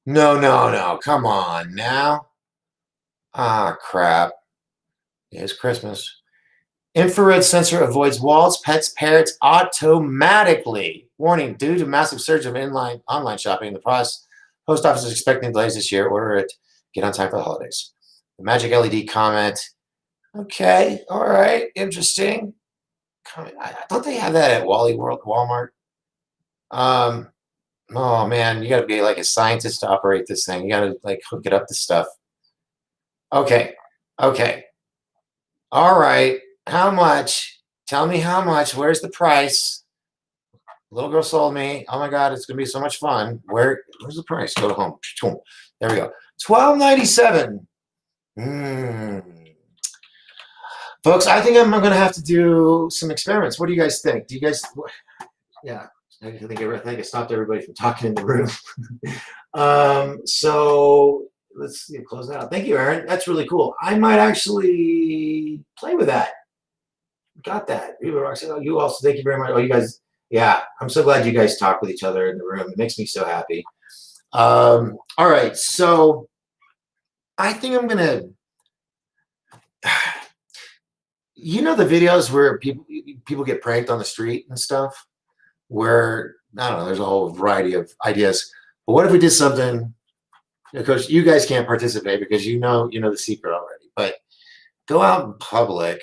No. Come on now. Crap. It's Christmas. Infrared sensor avoids walls, pets, parrots automatically. Warning, due to massive surge of online shopping, the post office is expecting delays this year. Order it. Get on time for the holidays. The magic LED comment. Okay. All right. Interesting. I thought they have that at Walmart. Oh, man. You got to be like a scientist to operate this thing. You got to like hook it up to stuff. Okay. All right. How much? Tell me how much. Where's the price? Little girl sold me. Oh my God, it's gonna be so much fun. Where's the price? Go to home. There we go. $12.97. Folks, I think I'm gonna have to do some experiments. What do you guys think? Do you guys? Yeah, I think I stopped everybody from talking in the room. So let's see, close that out. Thank you, Aaron. That's really cool. I might actually play with that. Got that. You also, thank you very much. Oh, you guys, yeah, I'm so glad you guys talk with each other in the room. It makes me so happy. All right, so I think I'm gonna, you know, the videos where people get pranked on the street and stuff, where I don't know, there's a whole variety of ideas. But what if we did something? Of course, you guys can't participate because you know the secret already. But go out in public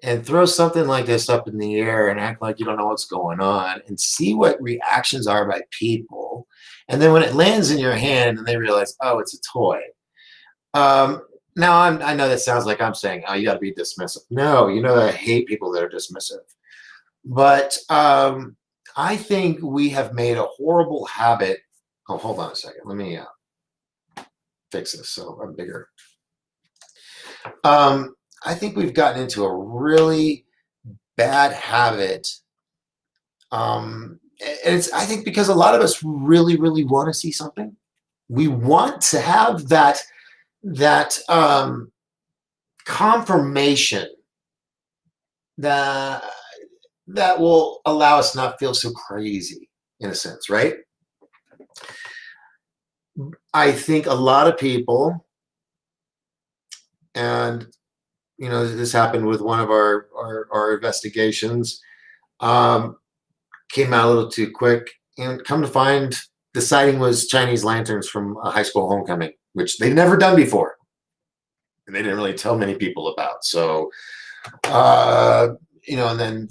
and throw something like this up in the air and act like you don't know what's going on and see what reactions are by people. And then when it lands in your hand and they realize, oh, it's a toy. Now I know that sounds like I'm saying, oh, you got to be dismissive. No, you know that I hate people that are dismissive. But I think we have made a horrible habit. Oh, hold on a second. Let me fix this so I'm bigger. I think we've gotten into a really bad habit. It's, I think, because a lot of us really, really want to see something. We want to have that confirmation that will allow us not feel so crazy, in a sense, right? I think a lot of people, and you know, this happened with one of our investigations, came out a little too quick, and come to find the sighting was Chinese lanterns from a high school homecoming, which they'd never done before, and they didn't really tell many people about. So, you know, and then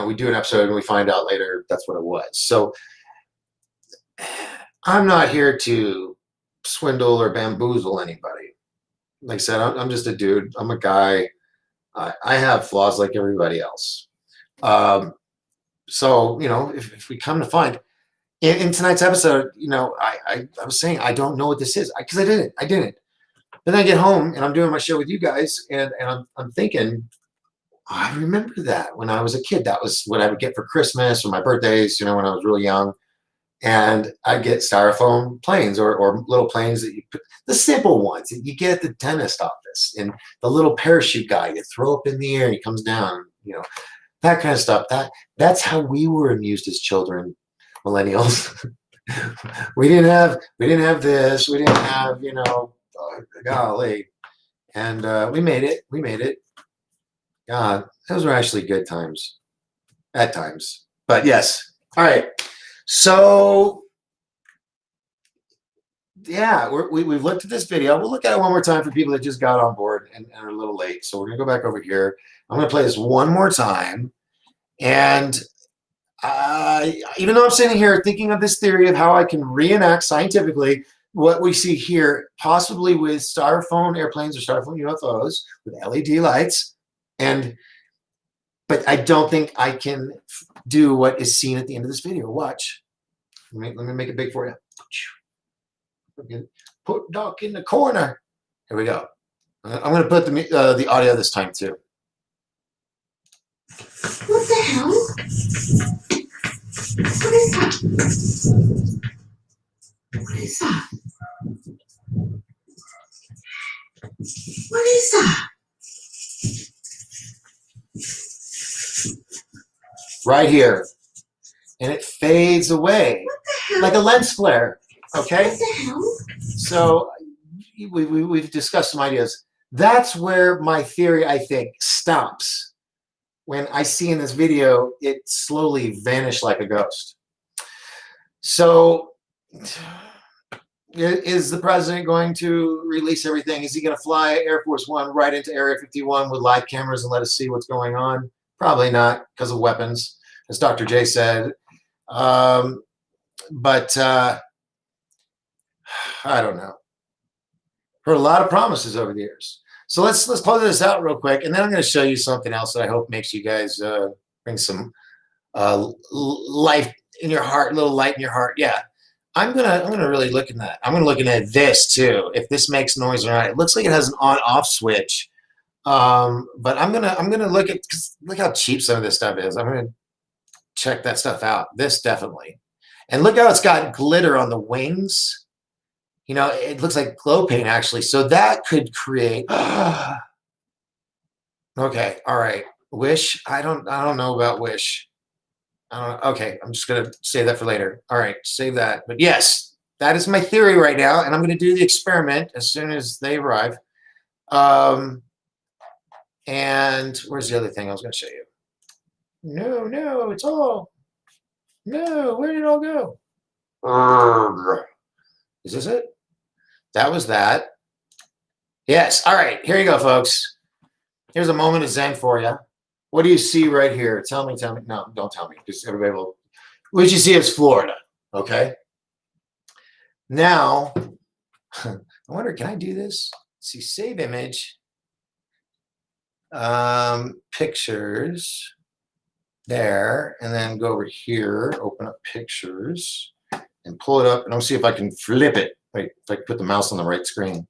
we do an episode and we find out later that's what it was. So, I'm not here to swindle or bamboozle anybody. Like I said, I'm just a dude. I'm a guy. I have flaws like everybody else. So, you know, if we come to find in tonight's episode, you know, I was saying I don't know what this is because I didn't. Then I get home and I'm doing my show with you guys, and I'm thinking, I remember that when I was a kid. That was what I would get for Christmas or my birthdays, you know, when I was really young. And I'd get styrofoam planes or little planes that you put, the simple ones that you get at the dentist office, and the little parachute guy you throw up in the air and he comes down, you know, that kind of stuff. That's how we were amused as children, millennials. we didn't have this. We didn't have, you know, golly. And we made it. God, those were actually good times at times. But yes. All right. So, yeah, we've looked at this video. We'll look at it one more time for people that just got on board and are a little late. So we're going to go back over here. I'm going to play this one more time. And even though I'm sitting here thinking of this theory of how I can reenact scientifically what we see here, possibly with styrofoam airplanes or styrofoam UFOs with LED lights, but I don't think I can do what is seen at the end of this video. Watch. Let me make it big for you. Put Doc in the corner. Here we go. I'm going to put the audio this time too. What the hell? What is that? What is that? What is that? Right here. And it fades away like a lens flare. Okay? What the hell? So we've discussed some ideas. That's where my theory, I think, stops. When I see in this video, it slowly vanished like a ghost. So is the president going to release everything? Is he going to fly Air Force One right into Area 51 with live cameras and let us see what's going on? Probably not, because of weapons, as Dr. J said. But I don't know. Heard a lot of promises over the years. So let's close this out real quick, and then I'm going to show you something else that I hope makes you guys bring some life in your heart, a little light in your heart. Yeah. I'm gonna really look at that. I'm gonna look at this too. If this makes noise or not. It looks like it has an on-off switch. But I'm gonna look at, cause look how cheap some of this stuff is. I'm gonna check that stuff out. This definitely. And look how it's got glitter on the wings. You know, it looks like glow paint actually. So that could create okay, all right. Wish. I don't know about Wish. Okay, I'm just gonna save that for later. All right, save that. But yes, that is my theory right now, and I'm gonna do the experiment as soon as they arrive. And where's the other thing I was gonna show you? No, it's all. No, where did it all go? Is this it? That was that. Yes. All right, here you go, folks. Here's a moment of Zen for you. What do you see right here? Tell me. No, don't tell me, because everybody will. What you see is Florida, okay? Now, I wonder, can I do this? Let's see, save image. Pictures. There, and then go over here, open up pictures, and pull it up, and I'll see if I can flip it. Wait, if I can put the mouse on the right screen.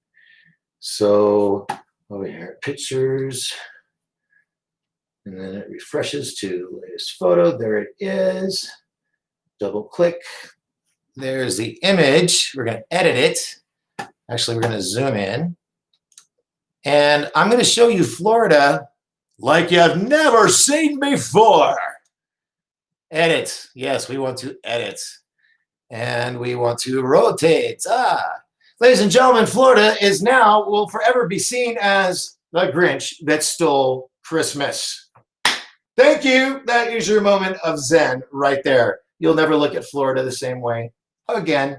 So, over here, pictures. And then it refreshes to the latest photo. There it is. Double click. There's the image. We're going to edit it. Actually, we're going to zoom in. And I'm going to show you Florida like you've never seen before. Edit. Yes, we want to edit. And we want to rotate. Ladies and gentlemen, Florida is now, will forever be seen as the Grinch that stole Christmas. Thank you. That is your moment of Zen right there. You'll never look at Florida the same way again.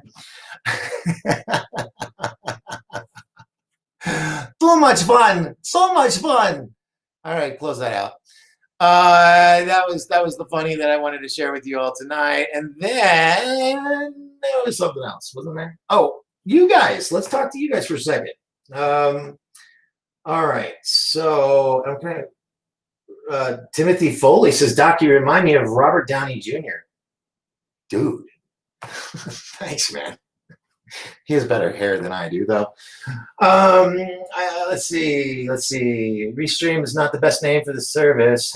So much fun. So much fun. All right, close that out. That was the funny that I wanted to share with you all tonight. And then there was something else, wasn't there? Oh, you guys. Let's talk to you guys for a second. All right. So I'm kind of Timothy Foley says, Doc, you remind me of Robert Downey Jr. Dude. Thanks, man. He has better hair than I do, though. Let's see. Restream is not the best name for the service.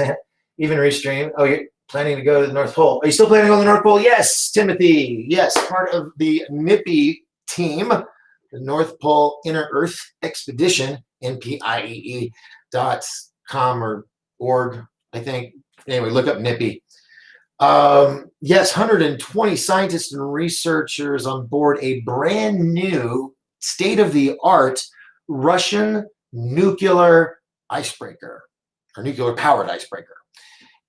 Even Restream. Oh, you're planning to go to the North Pole. Are you still planning to go to the North Pole? Yes, Timothy. Yes, part of the NIPPY team, the North Pole Inner Earth Expedition, NPIEE.com or org, I think. Anyway, look up NIPPY. Yes, 120 scientists and researchers on board a brand new state-of-the-art Russian nuclear icebreaker, or nuclear-powered icebreaker.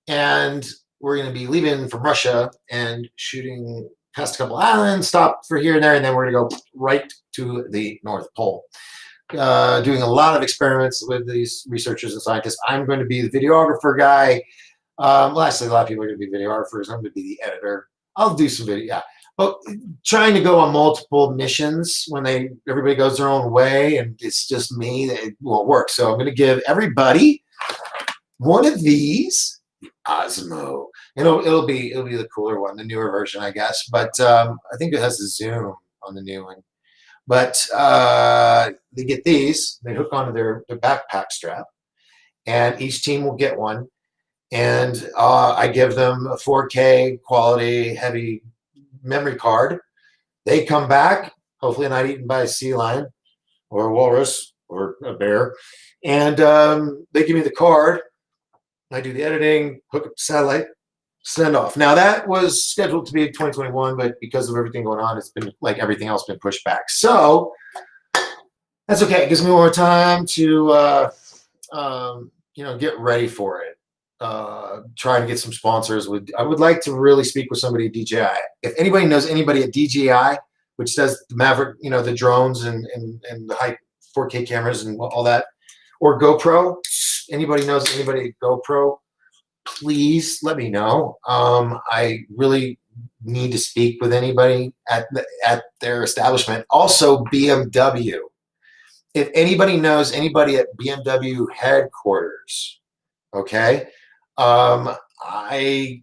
And we're going to be leaving from Russia and shooting past a couple islands, stop for here and there, and then we're going to go right to the North Pole. Doing a lot of experiments with these researchers and scientists. I'm going to be the videographer guy. Well, actually, a lot of people are going to be videographers. I'm going to be the editor. I'll do some video. Yeah, but trying to go on multiple missions when everybody goes their own way, and it's just me, it won't work. So I'm going to give everybody one of these, the Osmo. It'll be the cooler one, the newer version, I guess. But I think it has the zoom on the new one. But they get these. They hook onto their backpack strap, and each team will get one. And I give them a 4K quality heavy memory card. They come back, hopefully not eaten by a sea lion or a walrus or a bear. And they give me the card. I do the editing, hook up the satellite, send off. Now that was scheduled to be 2021, but because of everything going on, it's been like everything else been pushed back. So that's okay. It gives me more time to get ready for it. Try to get some sponsors. I would like to really speak with somebody at DJI. If anybody knows anybody at DJI, which does the Maverick, the drones and the high 4K cameras and all that, or GoPro, anybody knows anybody at GoPro, please let me know. I really need to speak with anybody at their establishment. Also, BMW. If anybody knows anybody at BMW headquarters, okay, I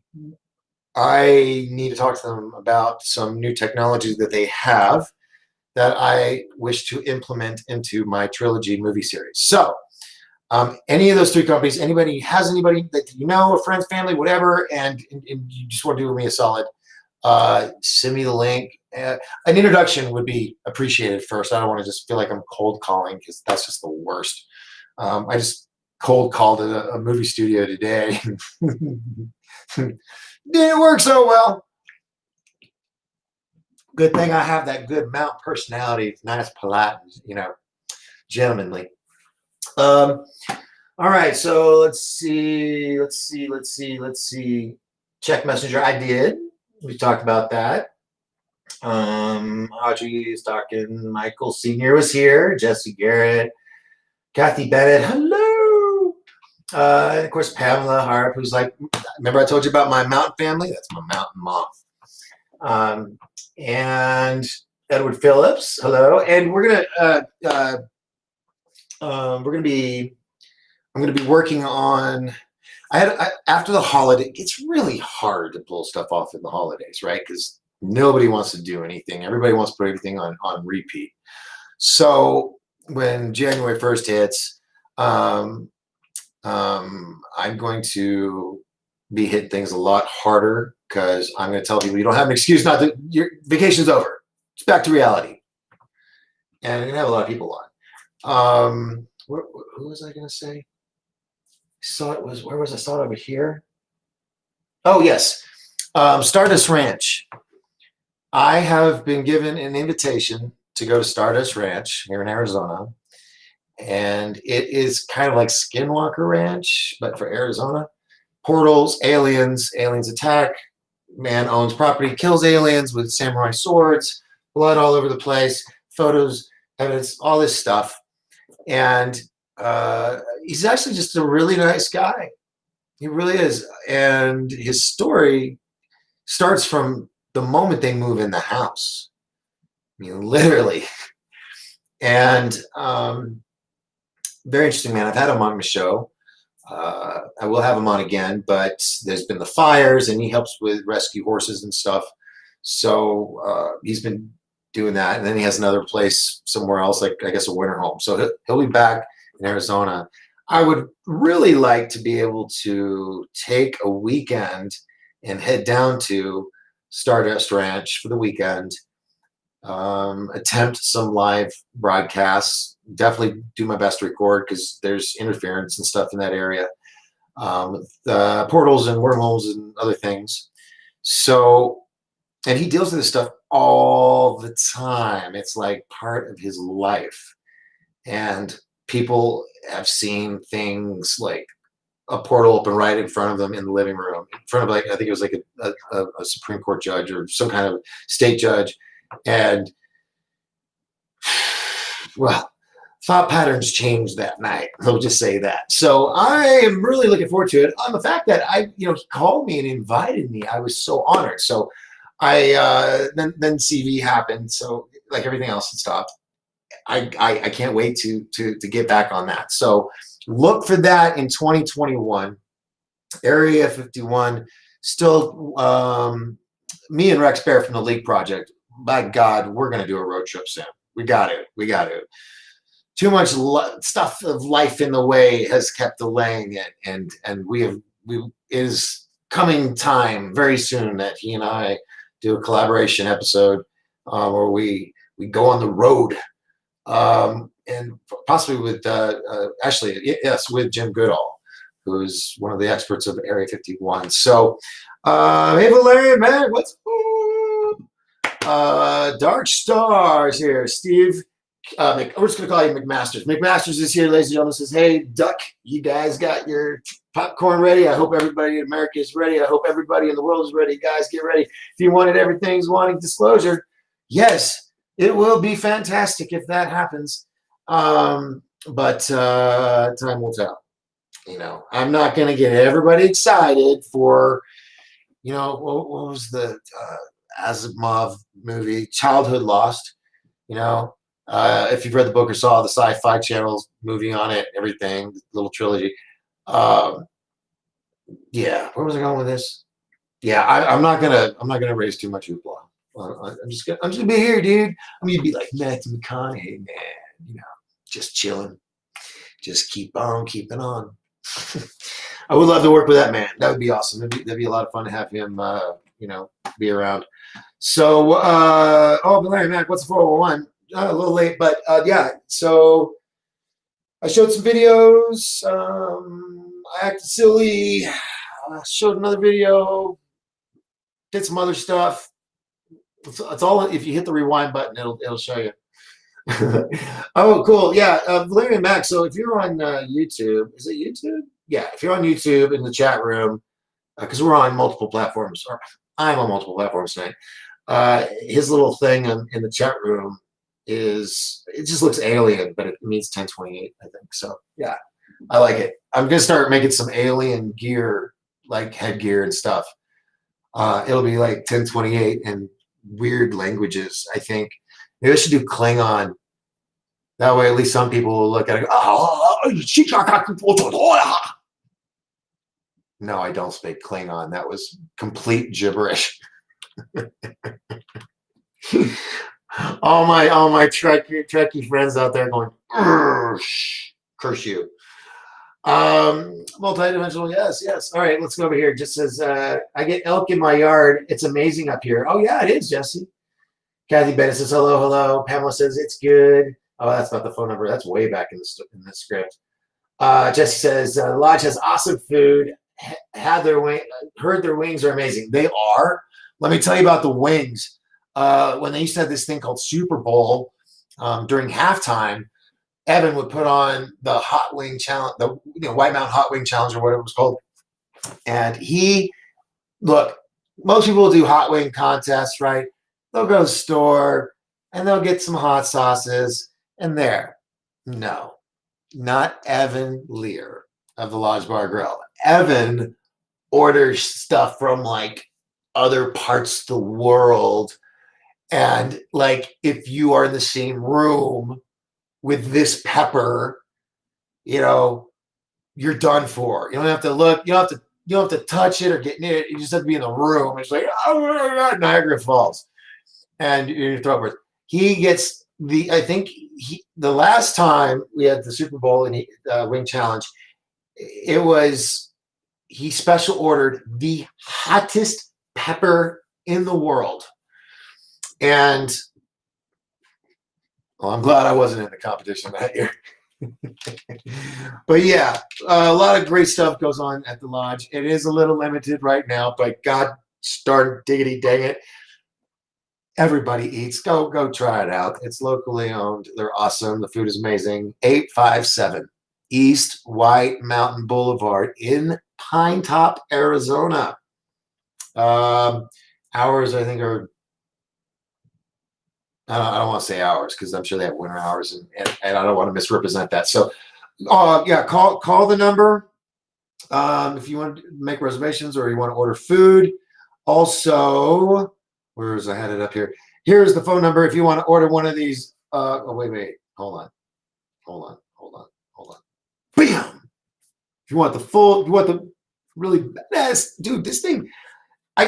I need to talk to them about some new technology that they have that I wish to implement into my trilogy movie series. So, any of those three companies, anybody has anybody that you know, a friends, family, whatever, and you just want to do me a solid, send me the link. An introduction would be appreciated first. I don't want to just feel like I'm cold calling because that's just the worst. I just cold called a movie studio today. Didn't work so well. Good thing I have that good mount personality, nice, polite, gentlemanly. All right, so let's see. Check Messenger. I did. We talked about that. Audrey is talking. Michael Sr. was here. Jesse Garrett. Kathy Bennett. Hello. And of course, Pamela Harp, who's like, remember I told you about my mountain family? That's my mountain mom. And Edward Phillips. Hello. And I'm gonna be working on. After the holiday, it's really hard to pull stuff off in the holidays, right? Because nobody wants to do anything. Everybody wants to put everything on repeat. So when January 1st hits, I'm going to be hitting things a lot harder because I'm going to tell people you don't have an excuse not to. Your vacation's over. It's back to reality, and I'm going to have a lot of people on. Who was I going to say? Where was I? Saw it over here. Oh yes, Stardust Ranch. I have been given an invitation to go to Stardust Ranch here in Arizona, and it is kind of like Skinwalker Ranch, but for Arizona. Portals, aliens attack. Man owns property, kills aliens with samurai swords, blood all over the place, photos, evidence, all this stuff. And he's actually just a really nice guy. He really is. And his story starts from the moment they move in the house. I mean, literally. And very interesting, man. I've had him on my show. I will have him on again, but there's been the fires and he helps with rescue horses and stuff. So he's been doing that. And then he has another place somewhere else, like I guess a winter home. So he'll be back in Arizona. I would really like to be able to take a weekend and head down to Stardust Ranch for the weekend, attempt some live broadcasts, definitely do my best to record because there's interference and stuff in that area, portals and wormholes and other things. So, and he deals with this stuff all the time. It's like part of his life. And people have seen things like a portal open right in front of them in the living room, in front of I think it was like a Supreme Court judge or some kind of state judge. And well, thought patterns changed that night. I'll just say that. So I am really looking forward to it. On the fact that he called me and invited me, I was so honored. So then CV happened. So like everything else had stopped. I can't wait to get back on that. So look for that in 2021. Area 51. Still, me and Rex Bear from the League Project. By God, we're going to do a road trip soon. We got it. Too much stuff of life in the way has kept delaying it, and it is coming time very soon that he and I do a collaboration episode where we go on the road, and possibly with with Jim Goodall, who is one of the experts of Area 51. So, hey Valeria, man, what's Dark Stars here, Steve. We're just gonna call you McMasters. McMasters is here, ladies and gentlemen. Says, "Hey, Duck, you guys got your popcorn ready? I hope everybody in America is ready. I hope everybody in the world is ready. Guys, get ready. If you wanted everything's wanting disclosure, yes, it will be fantastic if that happens. But time will tell. I'm not gonna get everybody excited for, what was the Asimov movie, Childhood Lost. If you've read the book or saw the Sci-Fi Channel's movie on it, everything, the little trilogy. Yeah, where was I going with this? yeah, I'm not gonna raise too much hoopla. I'm just gonna be here, dude. I'm gonna be like Matthew McConaughey, man. You know, just chilling, just keep on keeping on. I would love to work with that man. That would be awesome. That'd be a lot of fun to have him, you know, be around. So, oh, Larry Mac, what's the 401? A little late, but yeah. So I showed some videos. I acted silly. Showed another video. Did some other stuff. It's all. If you hit the rewind button, it'll show you. Oh, cool. Yeah, Valerian Max. So if you're on YouTube, is it YouTube? Yeah, if you're on YouTube in the chat room, because we're on multiple platforms, or I'm on multiple platforms tonight. His little thing in the chat room is, it just looks alien, but it means 1028, I think. So yeah, I like it. I'm gonna start making some alien gear, like headgear and stuff. It'll be like 1028 and weird languages, I think. Maybe I should do Klingon. That way, at least some people will look at it. No, I don't speak Klingon. That was complete gibberish. all my Trekkie friends out there going, curse you. Multidimensional, yes. All right, let's go over here. It just says, I get elk in my yard. It's amazing up here. Oh yeah, it is, Jesse. Kathy Bennett says, hello. Pamela says, it's good. Oh, that's not the phone number. That's way back in the script. Jesse says, Lodge has awesome food. Heard their wings are amazing. They are. Let me tell you about the wings. When they used to have this thing called Super Bowl, during halftime, Evan would put on the hot wing challenge, the White Mountain Hot Wing Challenge, or whatever it was called. And most people will do hot wing contests, right? They'll go to the store and they'll get some hot sauces, and there. No, not Evan Lear of the Lodge Bar Grill. Evan orders stuff from like other parts of the world. And like, if you are in the same room with this pepper, you're done for. You don't have to look, you don't have to touch it or get near it. You just have to be in the room. It's like, oh, Niagara Falls. And your throat bursts. He gets the last time we had the Super Bowl and wing challenge, he special ordered the hottest pepper in the world. And I'm glad I wasn't in the competition that year. But yeah, a lot of great stuff goes on at the lodge. It is a little limited right now, but God darn diggity dang it, everybody eats. Go try it out. It's locally owned. They're awesome. The food is amazing. 857 East White Mountain Boulevard in Pine Top, Arizona. Hours, I think, are, I don't want to say hours because I'm sure they have winter hours, and I don't want to misrepresent that. So, yeah, call the number if you want to make reservations or you want to order food. Also, I had it up here. Here's the phone number if you want to order one of these. Wait, hold on. Bam! If you want the really badass, dude, this thing, I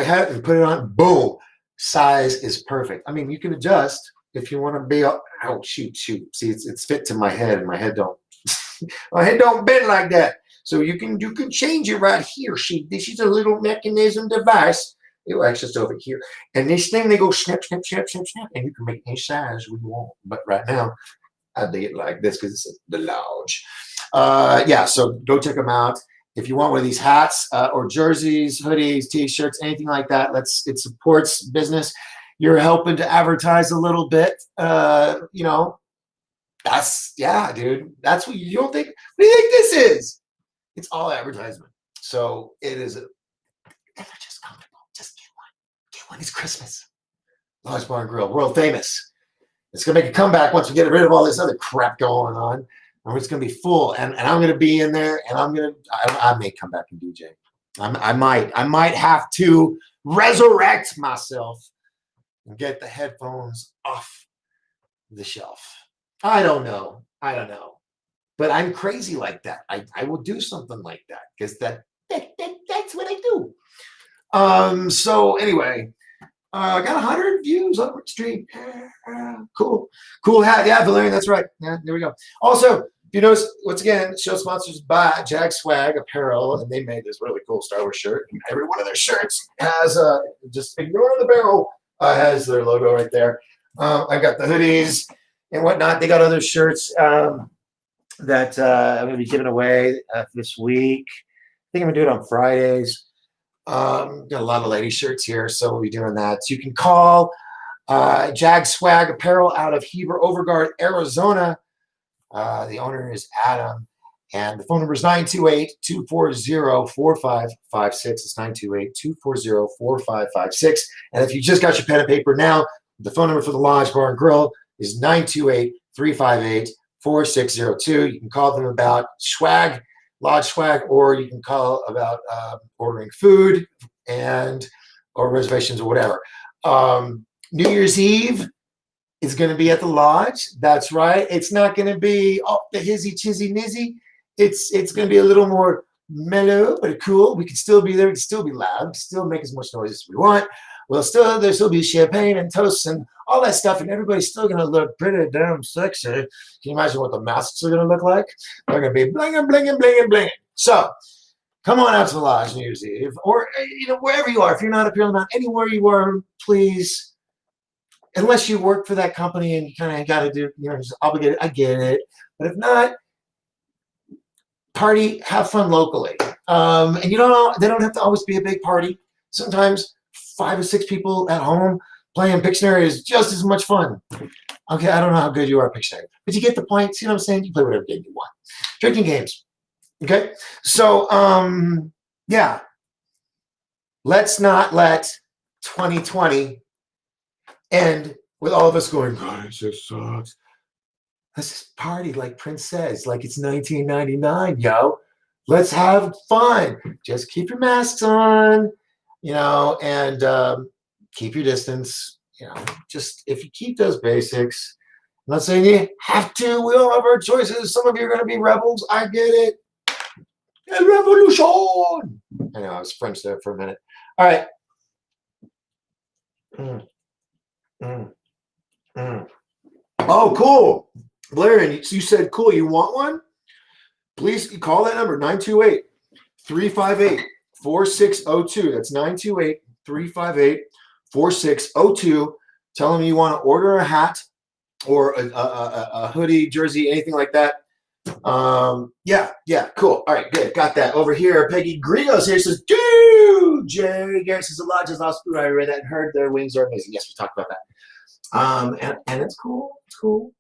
had it and put it on. Boom. Size is perfect. I mean, you can adjust if you want to be. Oh, shoot. See, it's fit to my head, and my head don't bend like that. So you can change it right here. This is a little mechanism device. It's just over here, and this thing, they go snap, and you can make any size we want. But right now, I do it like this because it's the Lodge. Yeah, so go check them out. If you want one of these hats or jerseys, hoodies, t-shirts, anything like that, it supports business. You're helping to advertise a little bit. Dude. That's what you don't think. What do you think this is? It's all advertisement. So it is. They're just comfortable. Just get one. Get one. It's Christmas. Lodge Bar and Grill, world famous. It's gonna make a comeback once we get rid of all this other crap going on. And it's going to be full, and I'm going to be in there, and I may come back and DJ. I might have to resurrect myself and get the headphones off the shelf. I don't know, but I'm crazy like that. I will do something like that because that's what I do. So anyway, I got 100 views on the stream. Cool. Cool hat. Yeah, Valerian, that's right. Yeah, there we go. Also, if you notice, once again, show sponsors by Jag Swag Apparel, and they made this really cool Star Wars shirt. And every one of their shirts has, just ignore the barrel, has their logo right there. I've got the hoodies and whatnot. They got other shirts that I'm going to be giving away this week. I think I'm going to do it on Fridays. Got a lot of lady shirts here, so we'll be doing that. So you can call Jag Swag Apparel out of Heber Overgard, Arizona. The owner is Adam, and the phone number is 928-240-4556. It's 928-240-4556. And if you just got your pen and paper now, the phone number for the Lodge Bar and Grill is 928-358-4602. You can call them about swag, Lodge Swag, or you can call about ordering food and or reservations or whatever. New Year's Eve is going to be at the Lodge. That's right. It's not going to be the hizzy chizzy nizzy. It's going to be a little more mellow but cool. We can still be there. We can still be loud. Still make as much noise as we want. There'll still be champagne and toasts and all that stuff, and everybody's still going to look pretty damn sexy. Can you imagine what the masks are going to look like? They're going to be blinging, blinging, blinging, blinging. So come on out to the Lodge New Year's Eve, or wherever you are. If you're not up here on the mountain, anywhere you are, please. Unless you work for that company and you kind of got to do, just obligated. I get it, but if not, party, have fun locally. And they don't have to always be a big party. Sometimes 5 or 6 people at home playing Pictionary is just as much fun. Okay, I don't know how good you are at Pictionary, but you get the point. You know what I'm saying? You play whatever game you want. Drinking games. Okay, so yeah, let's not let 2020 end with all of us going, God, it just sucks. Let's just party like Prince says, like it's 1999, yo. Let's have fun. Just keep your masks on, and keep your distance. Just if you keep those basics. I'm not saying you have to. We all have our choices. Some of you are going to be rebels. I get it. And revolution. I know I was French there for a minute. All right. Oh, cool. Blair, you said cool. You want one? Please call that number, 928-358-4602. That's 928-358-4602. Tell them you want to order a hat or a hoodie, jersey, anything like that. Yeah, cool. All right, good. Got that. Over here, Peggy Grigos here says, dude, Jerry Garrett says, a lot just lost food. I read that and heard their wings are amazing. Yes, we talked about that. And it's cool. It's cool.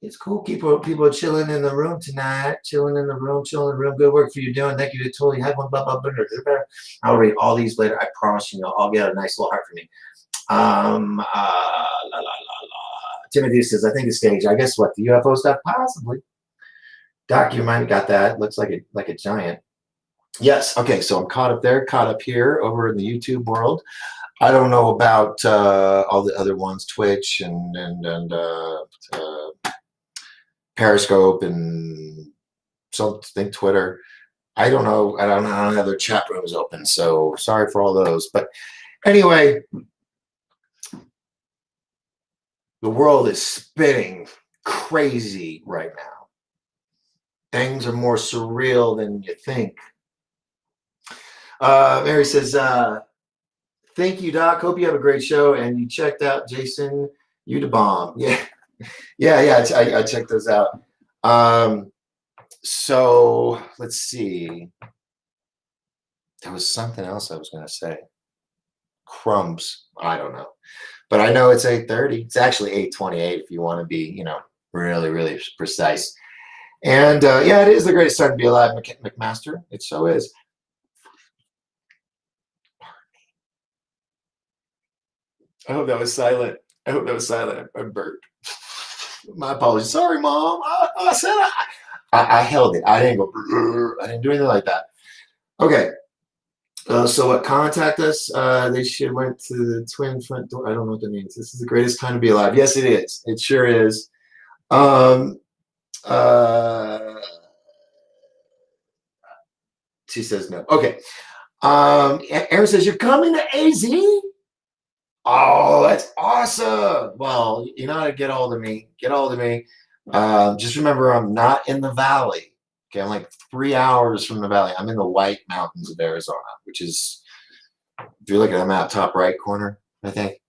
It's cool. People are chilling in the room tonight. Chilling in the room. Good work for you doing. Thank you. You totally had one. Blah, blah, blah, blah. I'll read all these later. I promise you. I'll get a nice little heart for me. Timothy says, I think it's staged. I guess what, the UFO stuff? Possibly. Doc, you might have got that. Looks like a giant. Yes. Okay. So I'm caught up there, caught up here over in the YouTube world. I don't know about all the other ones, Twitch and Periscope and something, Twitter. I don't know. I don't have their chat rooms open. So sorry for all those. But anyway, the world is spinning crazy right now. Things are more surreal than you think. Mary says, thank you, Doc. Hope you have a great show. And you checked out Jason Udebomb. Yeah. I checked those out. So let's see. There was something else I was going to say. Crumbs. I don't know. But I know it's 8:30. It's actually 8:28 if you want to be, really, really precise. And yeah, it is the greatest time to be alive, McMaster. It so is. I hope that was silent. I burped. My apologies. Sorry, Mom. I said I held it. I didn't go. I didn't do anything like that. Okay. So what? Contact us. They should went to the twin front door. I don't know what that means. This is the greatest time to be alive. Yes, it is. It sure is. She says no. Okay. Aaron says, you're coming to AZ? Oh, that's awesome. Well, you know how to get hold of me. Get hold of me. Just remember, I'm not in the valley. Okay, I'm like 3 hours from the valley. I'm in the White Mountains of Arizona, which is, if you look at the map, top right corner, I think.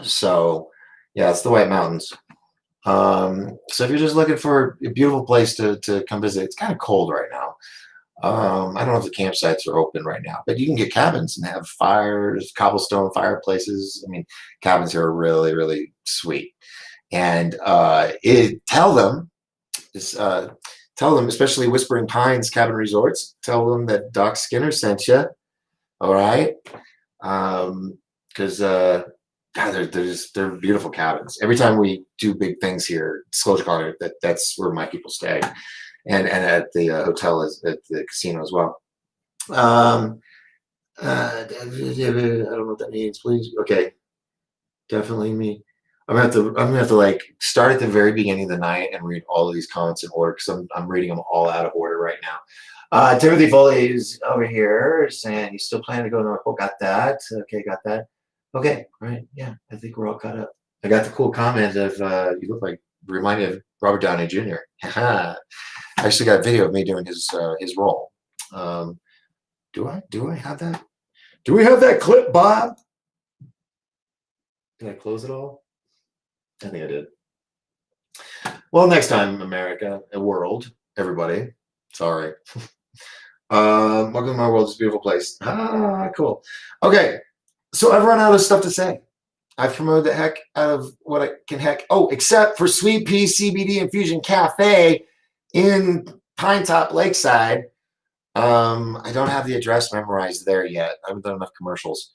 So, yeah, it's the White Mountains. So if you're just looking for a beautiful place to come visit, it's kind of cold right now. I don't know if the campsites are open right now, but you can get cabins and have fires, cobblestone fireplaces. I mean, cabins here are really, really sweet. And tell them, especially Whispering Pines Cabin Resorts, tell them that Doc Skinner sent you. All right, because God, they're beautiful cabins. Every time we do big things here, disclosure call, that's where my people stay, and at the hotel is at the casino as well. I don't know what that means. Please, okay, definitely me. I'm gonna have to like start at the very beginning of the night and read all of these comments in order because I'm reading them all out of order right now. Timothy Foley is over here saying he's still planning to go to North Pole. Got that? Okay, got that. Okay, right. Yeah, I think we're all caught up. I got the cool comment of you look like remind me of Robert Downey Jr. I actually got a video of me doing his role. Do I have that? Do we have that clip, Bob? Did I close it all? I think I did. Well, next time, America, a world, everybody. Sorry. Welcome to my world. It's a beautiful place. Ah, cool. Okay, so I've run out of stuff to say. I've promoted the heck out of what I can heck. Oh, except for Sweet Pea CBD Infusion Cafe in Pine Top Lakeside. I don't have the address memorized there yet. I haven't done enough commercials.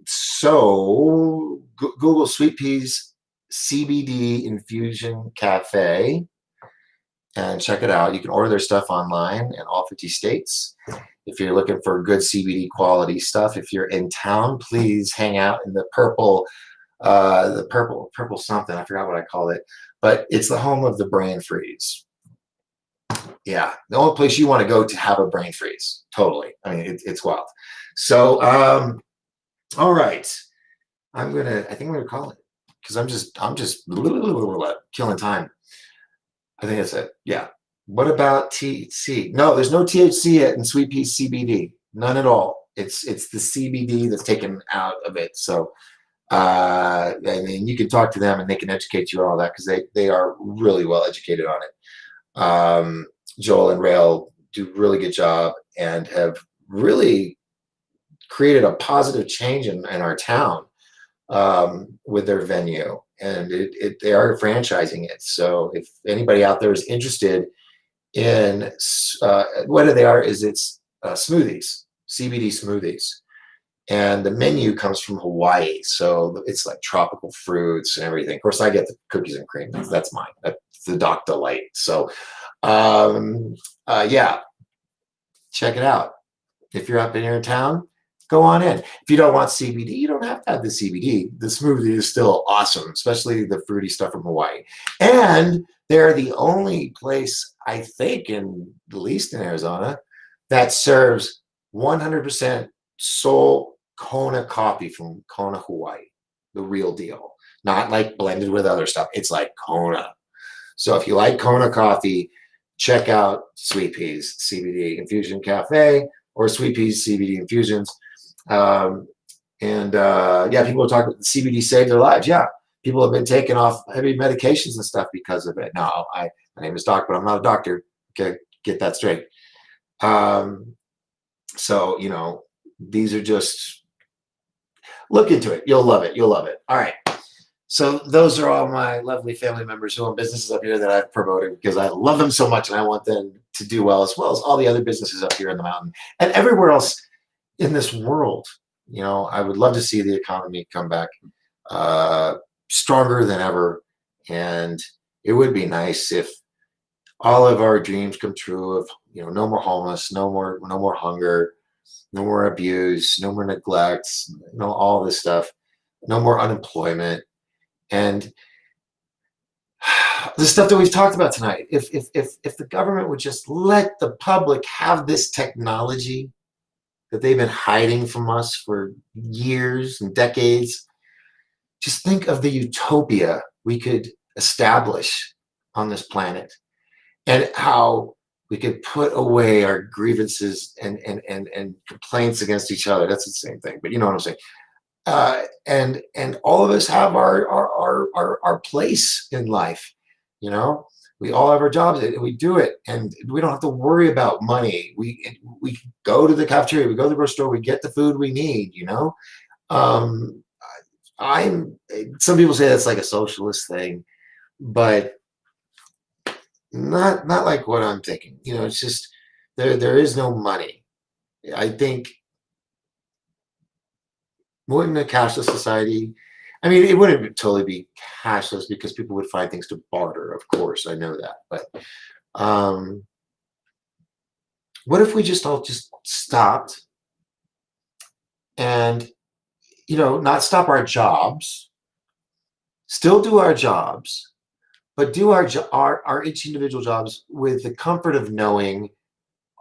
So Google Sweet Peas CBD Infusion Cafe and check it out. You can order their stuff online in all 50 states. If you're looking for good CBD quality stuff, if you're in town, please hang out in the purple something. I forgot what I call it, but it's the home of the brain freeze. Yeah, the only place you want to go to have a brain freeze. Totally. I mean, it's wild. So, all right. I think I'm gonna call it because I'm just killing time. I think that's it. Yeah. What about THC? No, there's no THC in Sweet Pea CBD. None at all. It's the CBD that's taken out of it. So, I mean, you can talk to them and they can educate you on all that because they are really well educated on it. Joel and Rail do a really good job and have really created a positive change in our town with their venue, and they are franchising it. So if anybody out there is interested in what they are, is it's smoothies, CBD smoothies, and the menu comes from Hawaii, so it's like tropical fruits and everything. Of course, I get the cookies and cream. That's mine. That's the Doc Delight. So, yeah, check it out. If you're up in your town, go on in. If you don't want CBD, you don't have to have the CBD. The smoothie is still awesome, especially the fruity stuff from Hawaii. And they're the only place, I think, at least in Arizona, that serves 100% Soul Kona coffee from Kona, Hawaii. The real deal. Not like blended with other stuff. It's like Kona. So if you like Kona coffee, check out Sweet Peas CBD Infusion Cafe or Sweet Peas CBD Infusions. Yeah, people talk about the CBD saved their lives. Yeah, people have been taking off heavy medications and stuff because of it. Now, my name is Doc, but I'm not a doctor. Okay, get that straight. So, you know, these are just, look into it. You'll love it. You'll love it. All right. So those are all my lovely family members who own businesses up here that I've promoted because I love them so much and I want them to do well, as well as all the other businesses up here in the mountain and everywhere else in this world. You know, I would love to see the economy come back stronger than ever. And it would be nice if all of our dreams come true of, you know, no more homeless, no more hunger, no more abuse, no more neglect, you know, all this stuff, no more unemployment. And the stuff that we've talked about tonight, if the government would just let the public have this technology, that they've been hiding from us for years and decades. Just think of the utopia we could establish on this planet, and how we could put away our grievances and complaints against each other. That's the same thing, but you know what I'm saying. And all of us have our place in life. You know, we all have our jobs and we do it, and we don't have to worry about money. We go to the cafeteria, we go to the grocery store, we get the food we need. You know, um, I'm. Some people say that's like a socialist thing, but not like what I'm thinking. You know, it's just there is no money. I think wouldn't a cashless society, I mean, it wouldn't totally be cashless because people would find things to barter, of course, I know that. But um, what if we just all just stopped and, you know, not stop our jobs, still do our jobs, but do our each individual jobs with the comfort of knowing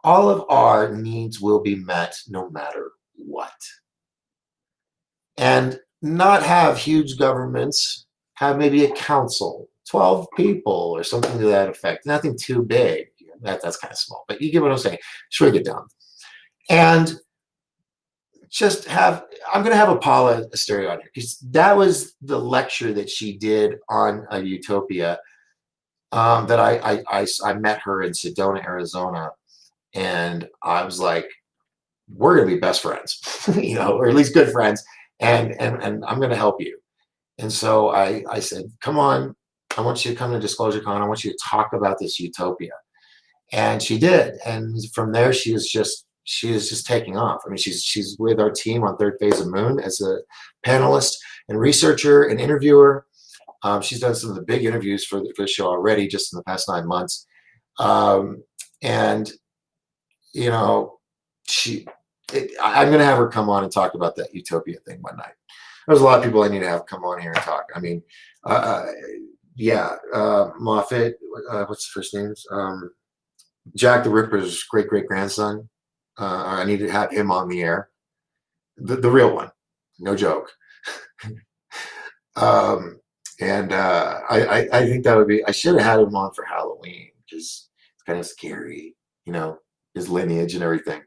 all of our needs will be met no matter what. And not have huge governments, have maybe a council, 12 people or something to that effect. Nothing too big. That's kind of small, but you get what I'm saying. Shrink it down. And just have, I'm going to have a Paula Asterio on here because that was the lecture that she did on a utopia that I met her in Sedona, Arizona. And I was like, we're going to be best friends, you know, or at least good friends. And I'm going to help you. And so I said, come on, I want you to come to Disclosure Con. I want you to talk about this utopia. And she did. And from there, she is just taking off. I mean, she's with our team on Third Phase of Moon as a panelist and researcher and interviewer. She's done some of the big interviews for the show already, just in the past 9 months. And, you know, I'm going to have her come on and talk about that utopia thing one night. There's a lot of people I need to have come on here and talk. I mean, Moffat, what's the first names? Jack the Ripper's great-great-grandson. I need to have him on the air. The real one. No joke. I think that would be, I should have had him on for Halloween because it's kind of scary, you know, his lineage and everything.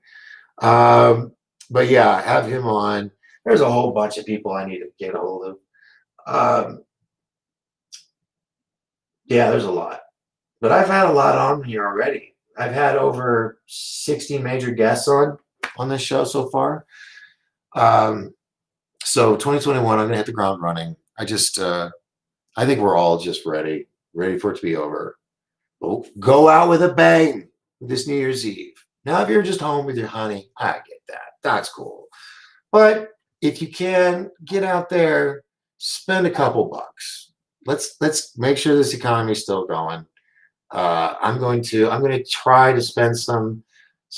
But yeah, have him on. There's a whole bunch of people I need to get a hold of. Yeah, there's a lot. But I've had a lot on here already. I've had over 60 major guests on this show so far. So 2021, I'm gonna hit the ground running. I think we're all just ready for it to be over. We'll go out with a bang this New Year's Eve. Now, if you're just home with your honey, I get that. That's cool. But if you can, get out there, spend a couple bucks. Let's make sure this economy is still going. I'm going to try to spend some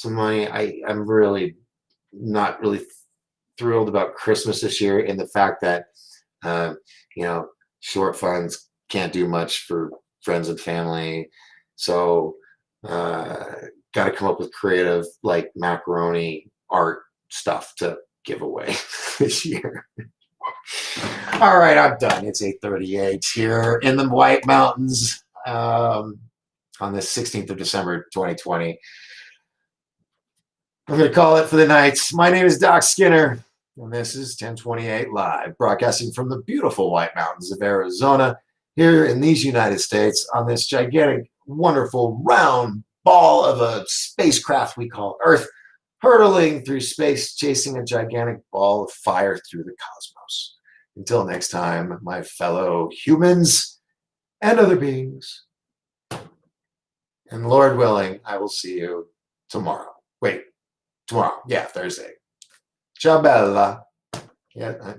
money. I'm really not really thrilled about Christmas this year, in the fact that you know, short funds can't do much for friends and family. So got to come up with creative, like macaroni art stuff to give away this year. All right, I'm done. It's 8:38 here in the White Mountains on the 16th of December, 2020. I'm going to call it for the night. My name is Doc Skinner, and this is 1028 Live, broadcasting from the beautiful White Mountains of Arizona, here in these United States, on this gigantic, wonderful, round ball of a spacecraft we call Earth, hurtling through space, chasing a gigantic ball of fire through the cosmos. Until next time, my fellow humans and other beings. And Lord willing, I will see you tomorrow. Wait, tomorrow. Yeah, Thursday. Ciao, Bella. Yeah.